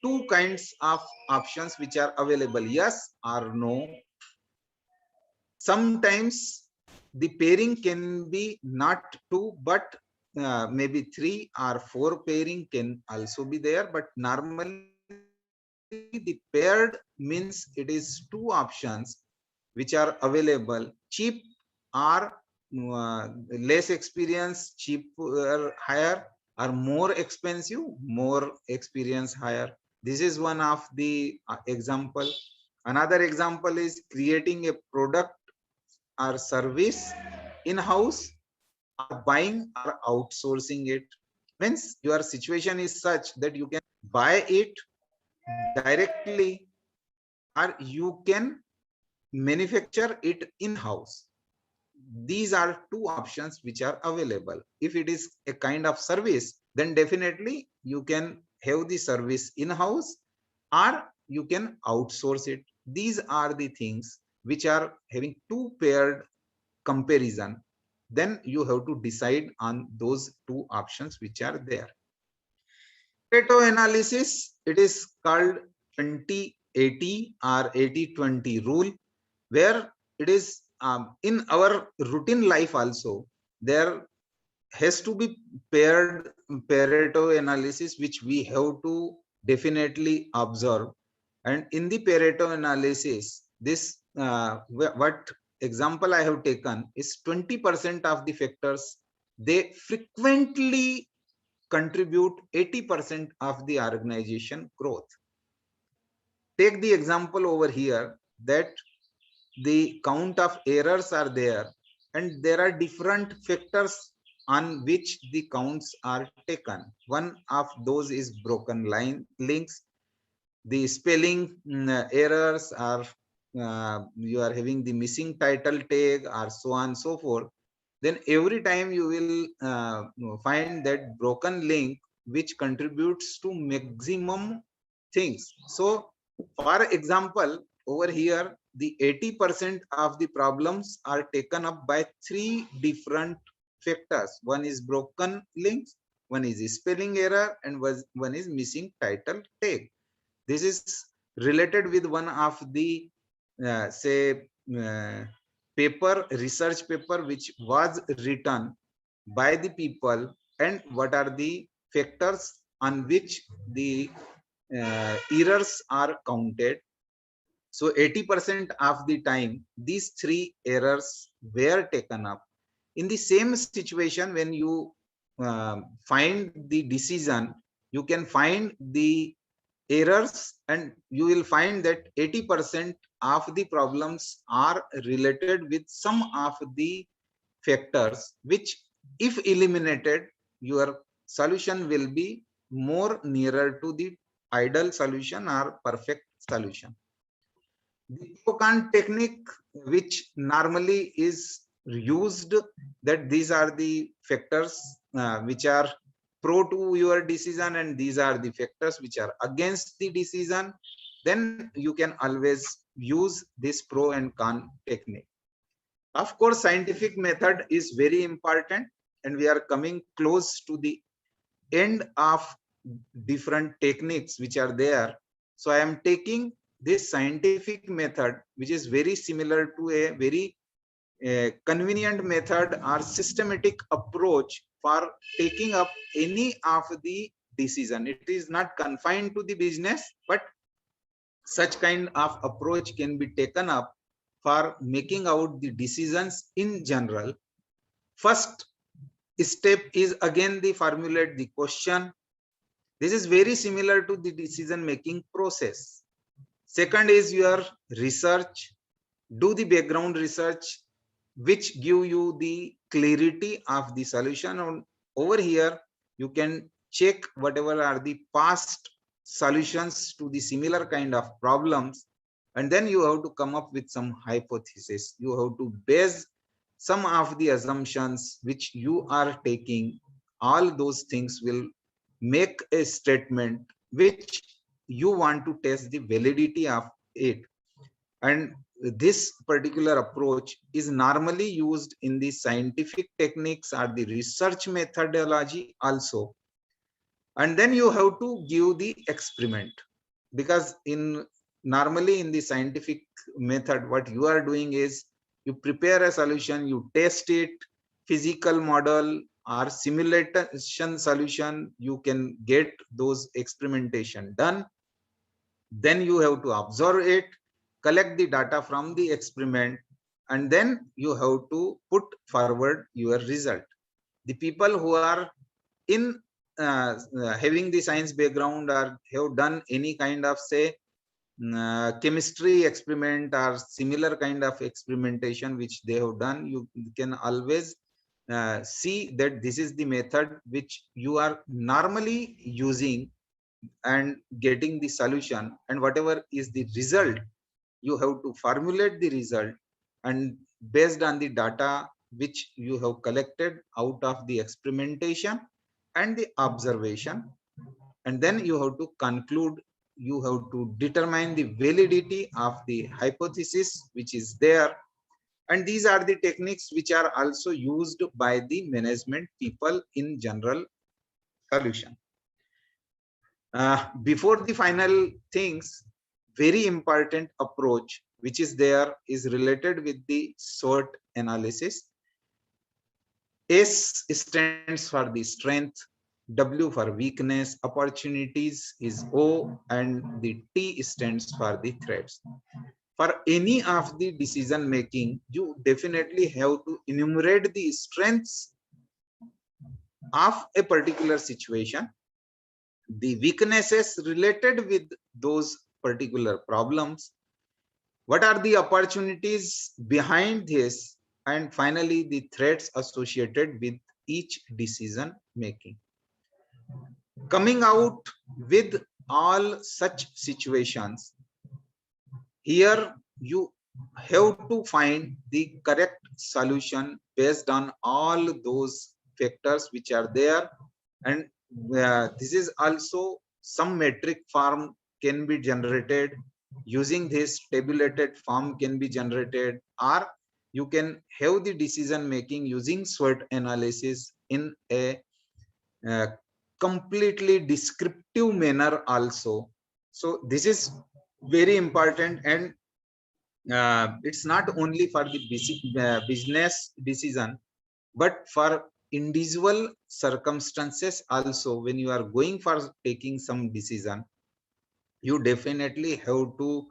two kinds of options which are available, yes or no. Sometimes the pairing can be not two, but maybe 3 or 4 pairing can also be there. But normally the paired means it is two options which are available: cheap or less experience, cheaper higher, or more expensive, more experience higher. This is one of the example. Another example is creating a product or service in-house, or buying or outsourcing it. Means your situation is such that you can buy it directly, or you can manufacture it in-house. These are two options which are available. If it is a kind of service, then definitely you can have the service in-house, or you can outsource it. These are the things which are having two paired comparison. Then you have to decide on those two options which are there. Pareto analysis, it is called 20-80 or 80-20 rule, where it is in our routine life also, there has to be paired Pareto analysis, which we have to definitely observe. And in the Pareto analysis, this what example I have taken is 20% of the factors, they frequently contribute 80% of the organization growth. Take the example over here that the count of errors are there, and there are different factors on which the counts are taken. One of those is broken line links, the spelling errors, are you are having the missing title tag, or so on and so forth. Then every time you will find that broken link which contributes to maximum things. So for example, over here the 80% of the problems are taken up by three different factors. One is broken links, one is spelling error, and one is missing title tag. This is related with one of the say research paper which was written by the people, and what are the factors on which the errors are counted. So 80% of the time these three errors were taken up. In the same situation, when you find the decision, you can find the errors, and you will find that 80% of the problems are related with some of the factors which, if eliminated, your solution will be more nearer to the ideal solution or perfect solution. The Pocan technique, which normally is used, that these are the factors which are pro to your decision, and these are the factors which are against the decision, then you can always use this pro and con technique. Of course, scientific method is very important, and we are coming close to the end of different techniques which are there. So I am taking this scientific method, which is very similar to a very convenient method or systematic approach for taking up any of the decision. It is not confined to the business, but such kind of approach can be taken up for making out the decisions in general. First step is again the formulate the question. This is very similar to the decision making process. Second is your research. Do the background research which give you the clarity of the solution. And over here you can check whatever are the past solutions to the similar kind of problems, and then you have to come up with some hypothesis. You have to base some of the assumptions which you are taking. All those things will make a statement which you want to test the validity of it. And this particular approach is normally used in the scientific techniques or the research methodology also. And then you have to give the experiment, because in normally in the scientific method, what you are doing is you prepare a solution, you test it, physical model or simulation solution, you can get those experimentation done. Then you have to observe it, collect the data from the experiment, and then you have to put forward your result. The people who are in having the science background or have done any kind of say chemistry experiment or similar kind of experimentation which they have done, you can always see that this is the method which you are normally using and getting the solution. And whatever is the result, you have to formulate the result, and based on the data which you have collected out of the experimentation and the observation, and then you have to conclude, you have to determine the validity of the hypothesis which is there. And these are the techniques which are also used by the management people in general solution. Before the final things, very important approach which is there is related with the SWOT analysis. S stands for the strength, W for weakness, opportunities is O, and the T stands for the threats. For any of the decision making, you definitely have to enumerate the strengths of a particular situation, the weaknesses related with those particular problems, what are the opportunities behind this, and finally the threats associated with each decision making. Coming out with all such situations, here you have to find the correct solution based on all those factors which are there, and this is also some metric form can be generated. Using this tabulated form can be generated, or you can have the decision making using SWOT analysis in a completely descriptive manner also. So this is very important, and it's not only for the business decision, but for individual circumstances also. When you are going for taking some decision, you definitely have to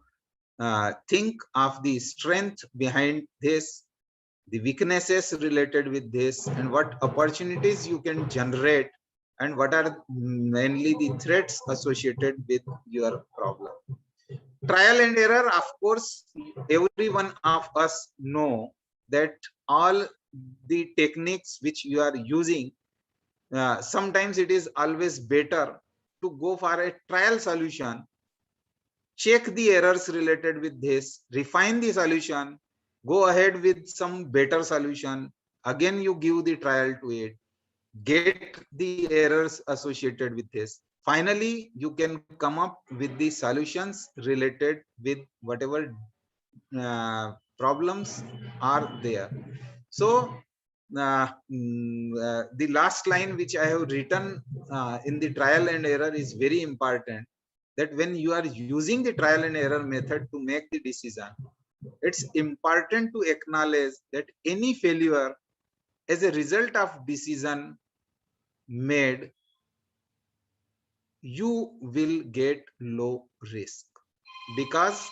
think of the strength behind this, the weaknesses related with this, and what opportunities you can generate, and what are mainly the threats associated with your problem. Trial and error, of course, every one of us know that all the techniques which you are using, sometimes it is always better to go for a trial solution, check the errors related with this, refine the solution, go ahead with some better solution, again you give the trial to it, get the errors associated with this, finally you can come up with the solutions related with whatever problems are there. So the last line which I have written in the trial and error is very important, that when you are using the trial and error method to make the decision, it's important to acknowledge that any failure as a result of decision made, you will get low risk, because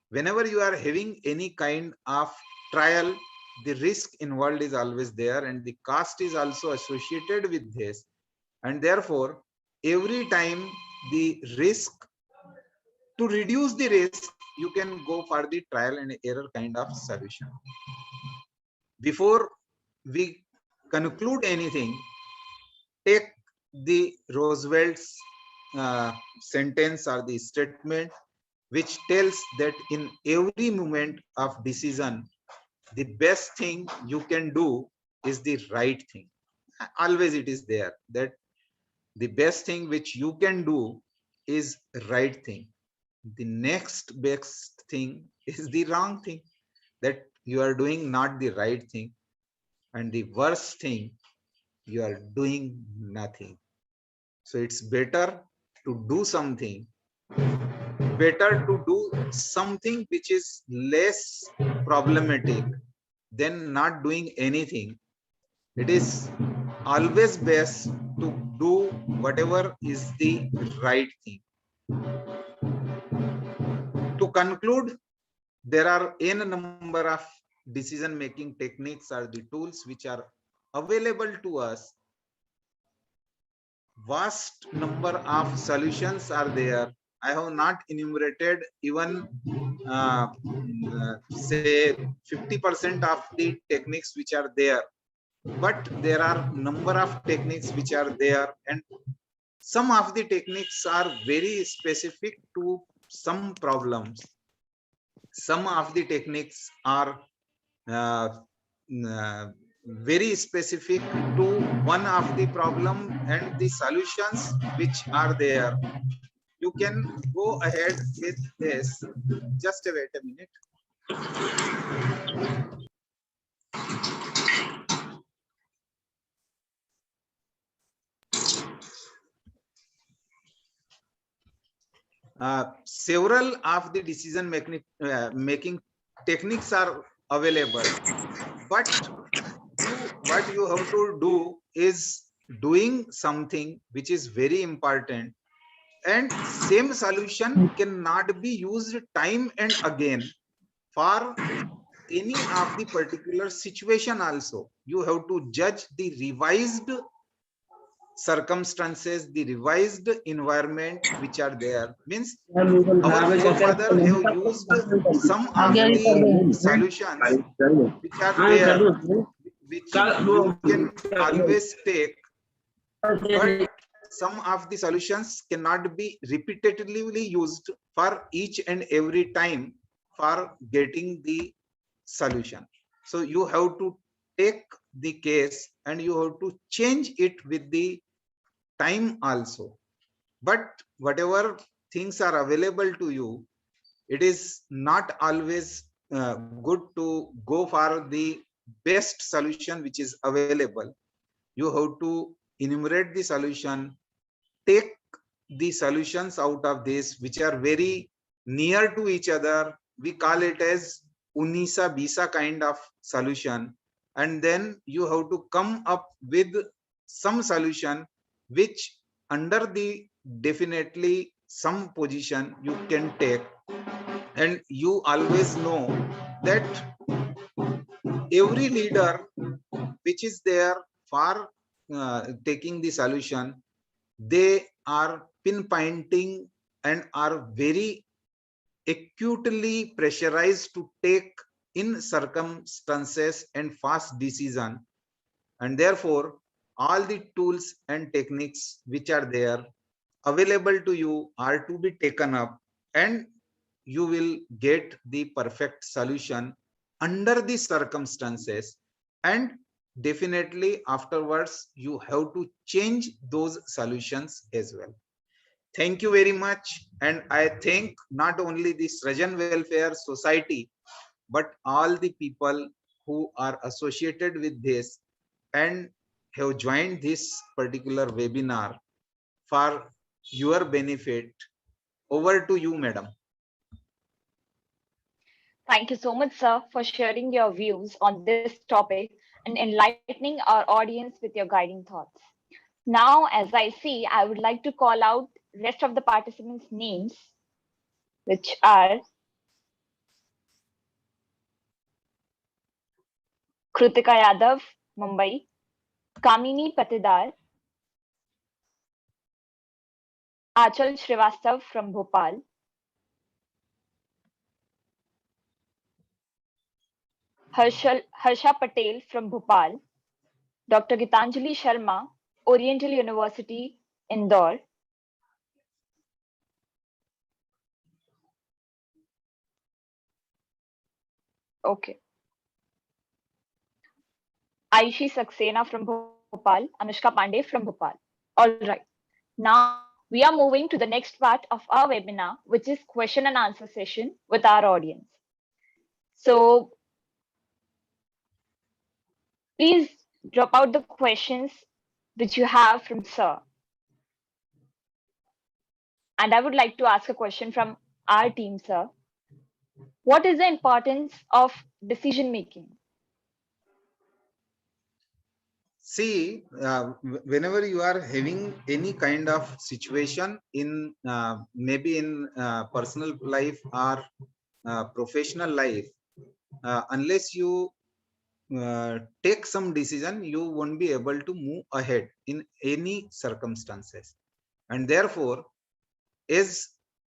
whenever you are having any kind of trial, the risk involved is always there, and the cost is also associated with this, and therefore every time the risk, to reduce the risk, you can go for the trial and error kind of solution. Before we conclude anything, take the Roosevelt's sentence or the statement which tells that in every moment of decision, the best thing you can do is the right thing. Always it is there that the best thing which you can do is right thing. The next best thing is the wrong thing, that you are doing not the right thing, and the worst thing, you are doing nothing. So it's better to do something, better to do something which is less problematic than not doing anything. It is always best to do whatever is the right thing. To conclude, there are n number of decision making techniques or the tools which are available to us. Vast number of solutions are there. I have not enumerated even say 50% of the techniques which are there, but there are number of techniques which are there, and some of the techniques are very specific to some problems. Some of the techniques are uh, very specific to one of the problem and the solutions which are there. You can go ahead with this. Just wait a minute. several of the decision making techniques are available, but what you have to do is doing something which is very important, and same solution cannot be used time and again for any of the particular situation. Also, you have to judge the revised circumstances, the revised environment which are there. Means our forefather have used some of the solutions which are there, which you can always take, but some of the solutions cannot be repeatedly used for each and every time for getting the solution. So you have to take the case and you have to change it with the time also. But whatever things are available to you, it is not always good to go for the best solution which is available. You have to enumerate the solution, take the solutions out of this which are very near to each other. We call it as unisa bisa kind of solution, and then you have to come up with some solution which under the definitely some position you can take. And you always know that every leader which is there for taking the solution, they are pinpointing and are very acutely pressurized to take in circumstances and fast decision. And therefore all the tools and techniques which are there available to you are to be taken up, and you will get the perfect solution under the circumstances. And definitely afterwards you have to change those solutions as well. Thank you very much. And I thank not only the Srajan Welfare Society, but all the people who are associated with this and have joined this particular webinar for your benefit. Over to you, madam. Thank you so much, sir, for sharing your views on this topic and enlightening our audience with your guiding thoughts. Now, as I see, I would like to call out rest of the participants' names, which are Kritika Yadav, Mumbai; Kamini Patidar; Achal Srivastav from Bhopal; Harsha Patel from Bhopal; Dr. Gitanjali Sharma, Oriental University, Indore; okay, Aishi Saxena from Bhopal; Anushka Pandey from Bhopal. All right. Now we are moving to the next part of our webinar, which is question and answer session with our audience. So please drop out the questions which you have from Sir. And I would like to ask a question from our team, Sir. What is the importance of decision making? See, whenever you are having any kind of situation in maybe in personal life or professional life, unless you take some decision, you won't be able to move ahead in any circumstances. And therefore, as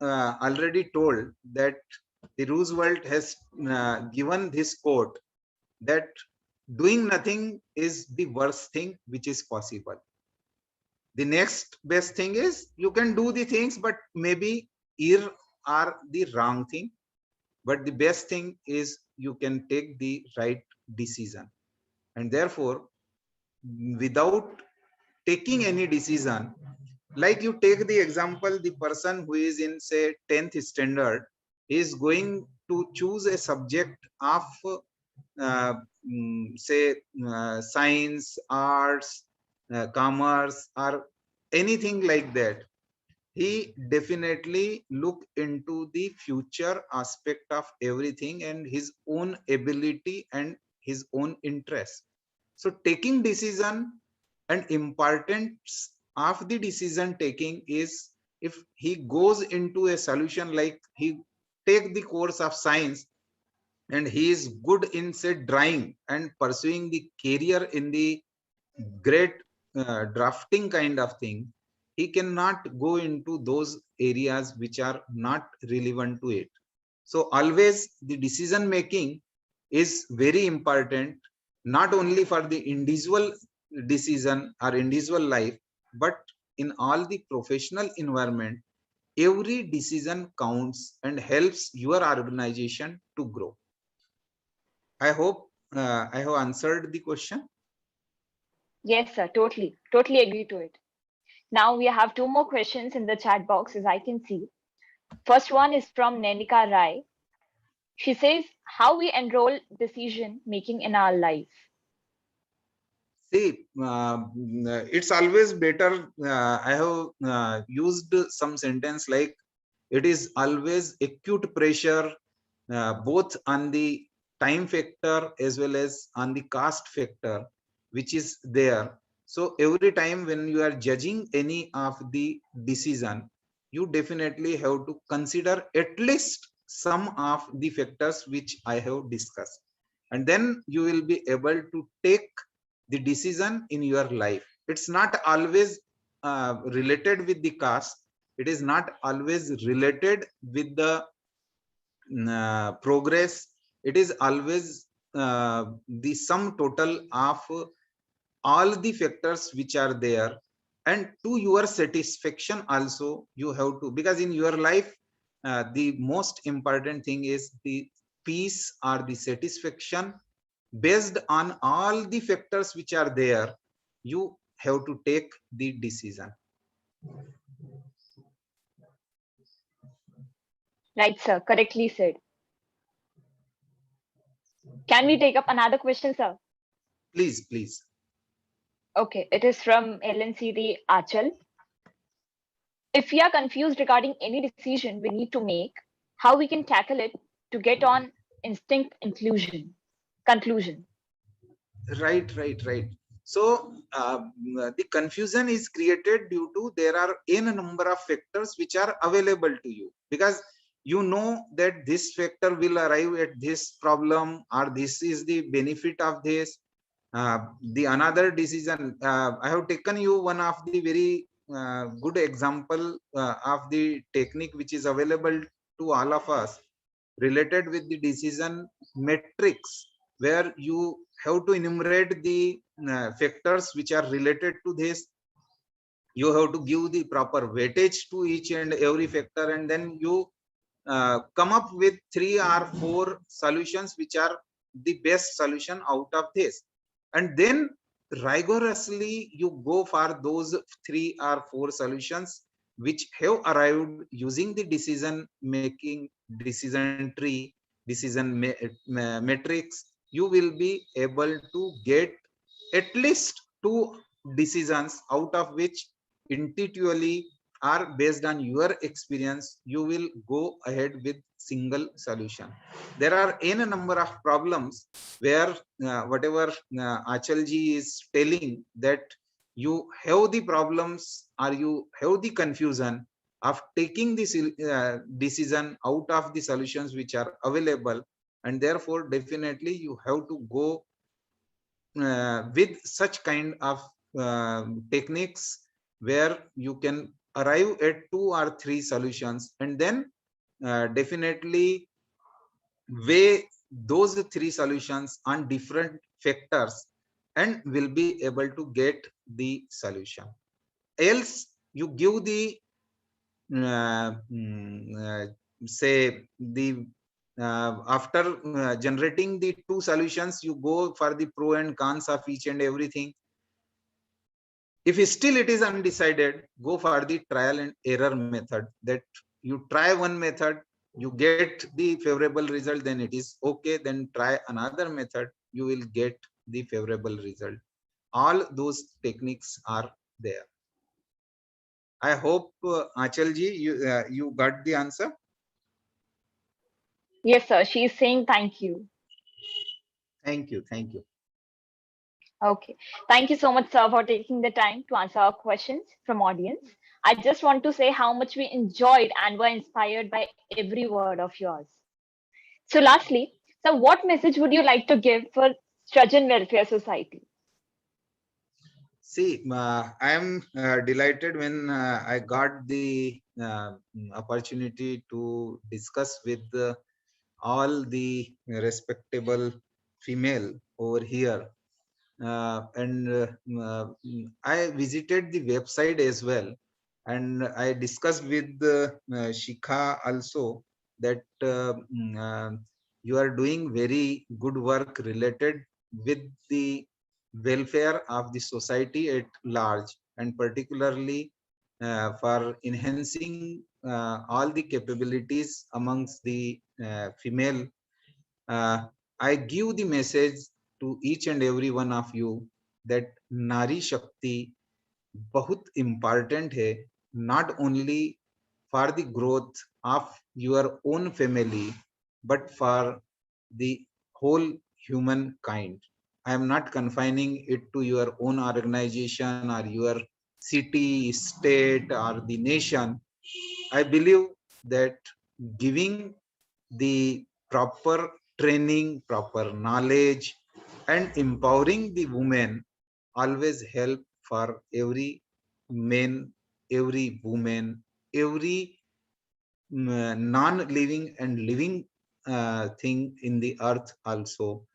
already told, that the Roosevelt has given this quote that doing nothing is the worst thing which is possible. The next best thing is you can do the things, but maybe here are the wrong thing. But the best thing is you can take the right decision. And therefore, without taking any decision, like you take the example, the person who is in say 10th standard is going to choose a subject of say science, arts, commerce, or anything like that. he definitely look into the future aspect of everything and his own ability and his own interest. So taking decision and importance of the decision taking is, if he goes into a solution, like he take the course of science and he is good in say drawing and pursuing the career in the great drafting kind of thing, he cannot go into those areas which are not relevant to it. So always the decision making is very important, not only for the individual decision or individual life, but in all the professional environment. Every decision counts and helps your organization to grow. I hope I have answered the question. Yes, sir, totally. Totally agree to it. Now we have two more questions in the chat box, as I can see. First one is from Nenika Rai. She says, how we enroll decision making in our life. See, it's always better. I have used some sentence like, it is always acute pressure, both on the time factor as well as on the cost factor, which is there. So every time when you are judging any of the decision, you definitely have to consider at least some of the factors which I have discussed, and then you will be able to take the decision in your life. It's not always related with the cost. It is not always related with the progress. It is always the sum total of all the factors which are there, and to your satisfaction also you have to, because in your life the most important thing is the peace or the satisfaction. Based on all the factors which are there, you have to take the decision. Right, sir, correctly said. Can we take up another question, sir? Please, please. Okay, it is from LNCD Achal. If we are confused regarding any decision we need to make, how we can tackle it to get on instinct conclusion. Right. So the confusion is created due to there are n number of factors which are available to you, because you know that this factor will arrive at this problem, or this is the benefit of this. The another decision, I have taken you one of the very good example of the technique which is available to all of us, related with the decision matrix, where you have to enumerate the factors which are related to this. You have to give the proper weightage to each and every factor, and then you come up with 3 or 4 solutions which are the best solution out of this, and then rigorously you go for those 3 or 4 solutions which have arrived using the decision making, decision tree, matrix. You will be able to get at least 2 decisions, out of which intuitively or based on your experience you will go ahead with single solution. There are n number of problems where whatever Achalji is telling, that you have the problems or you have the confusion of taking this decision out of the solutions which are available, and therefore definitely you have to go with such kind of techniques, where you can arrive at 2 or 3 solutions, and then definitely weigh those 3 solutions on different factors, and will be able to get the solution. Else you give the say the after generating the 2 solutions, you go for the pro and cons of each and everything. If still it is undecided, go for the trial and error method, that you try one method, you get the favorable result, then it is okay, then try another method, you will get the favorable result. All those techniques are there. I hope Achalji, you got the answer. Yes, sir. She is saying thank you. Thank you, thank you. Okay. Thank you so much, sir, for taking the time to answer our questions from audience. I just want to say how much we enjoyed and were inspired by every word of yours. So lastly, sir, what message would you like to give for Srajan Welfare Society? See, I am delighted when I got the opportunity to discuss with all the respectable female over here. I visited the website as well, and I discussed with Shikha also that you are doing very good work related with the welfare of the society at large, and particularly for enhancing all the capabilities amongst the female. uh, I give the message to each and every one of you that Nari Shakti बहुत important है, not only for the growth of your own family, but for the whole humankind. I am not confining it to your own organization or your city, state, or the nation. I believe that giving the proper training, proper knowledge, and empowering the women always help for every man, every woman, every non-living and living thing in the earth also.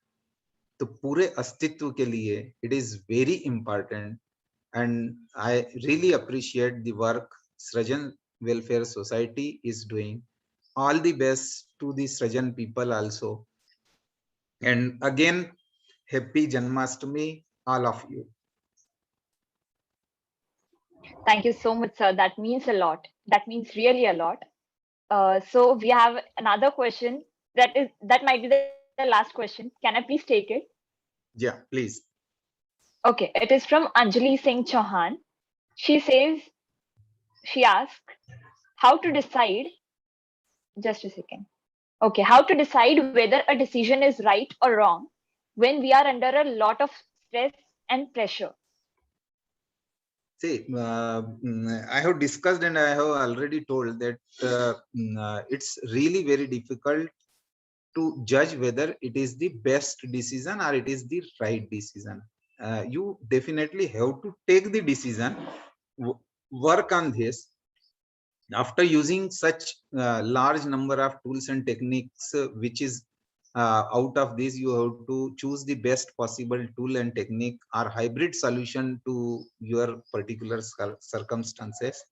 तो पूरे अस्तित्व के लिए it is very important, and I really appreciate the work Srajan Welfare Society is doing. All the best to the Srajan people also. And again, happy Janmashtami, all of you. Thank you so much, sir. That means a lot. That means really a lot. So we have another question that might be the last question. Can I please take it? Yeah, please. Okay, it is from Anjali Singh Chauhan. She says, she asks, how to decide, just a second. Okay, how to decide whether a decision is right or wrong when we are under a lot of stress and pressure. See, I have discussed and I have already told that it's really very difficult to judge whether it is the best decision or it is the right decision. You definitely have to take the decision, work on this. After using such large number of tools and techniques, which is out of this, you have to choose the best possible tool and technique or hybrid solution to your particular circumstances.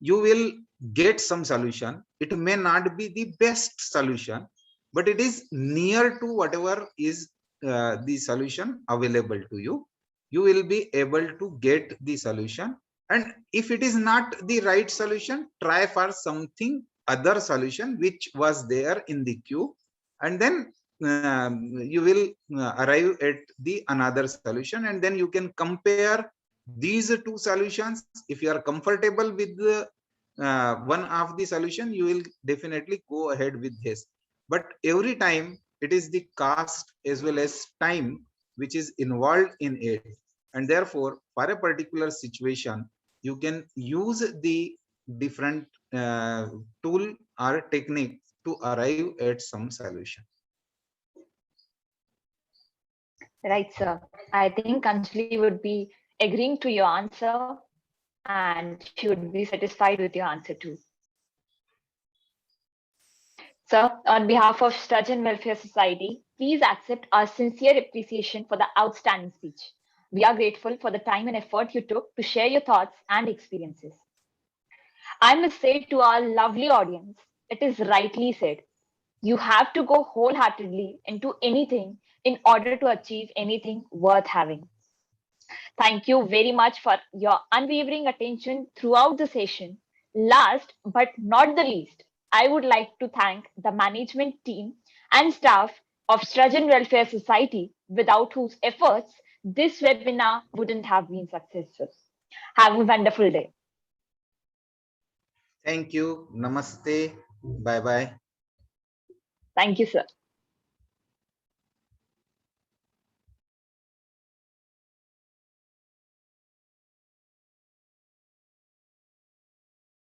You will get some solution. It may not be the best solution, but it is near to whatever is the solution available to you. You will be able to get the solution, and if it is not the right solution, try for something other solution which was there in the queue, and then you will arrive at the another solution, and then you can compare these two solutions. If you are comfortable with the one of the solution, you will definitely go ahead with this. But every time it is the cost as well as time which is involved in it, and therefore for a particular situation you can use the different tool or technique to arrive at some solution. Right, sir. I think Anjali would be agreeing to your answer and she would be satisfied with your answer too. Sir, on behalf of Sturgeon Welfare Society, please accept our sincere appreciation for the outstanding speech. We are grateful for the time and effort you took to share your thoughts and experiences. I must say to our lovely audience, it is rightly said. You have to go wholeheartedly into anything in order to achieve anything worth having. Thank you very much for your unwavering attention throughout the session. Last but not the least, I would like to thank the management team and staff of Sturgeon Welfare Society, without whose efforts this webinar wouldn't have been successful. Have a wonderful day. Thank you. Namaste. Bye bye. Thank you, sir.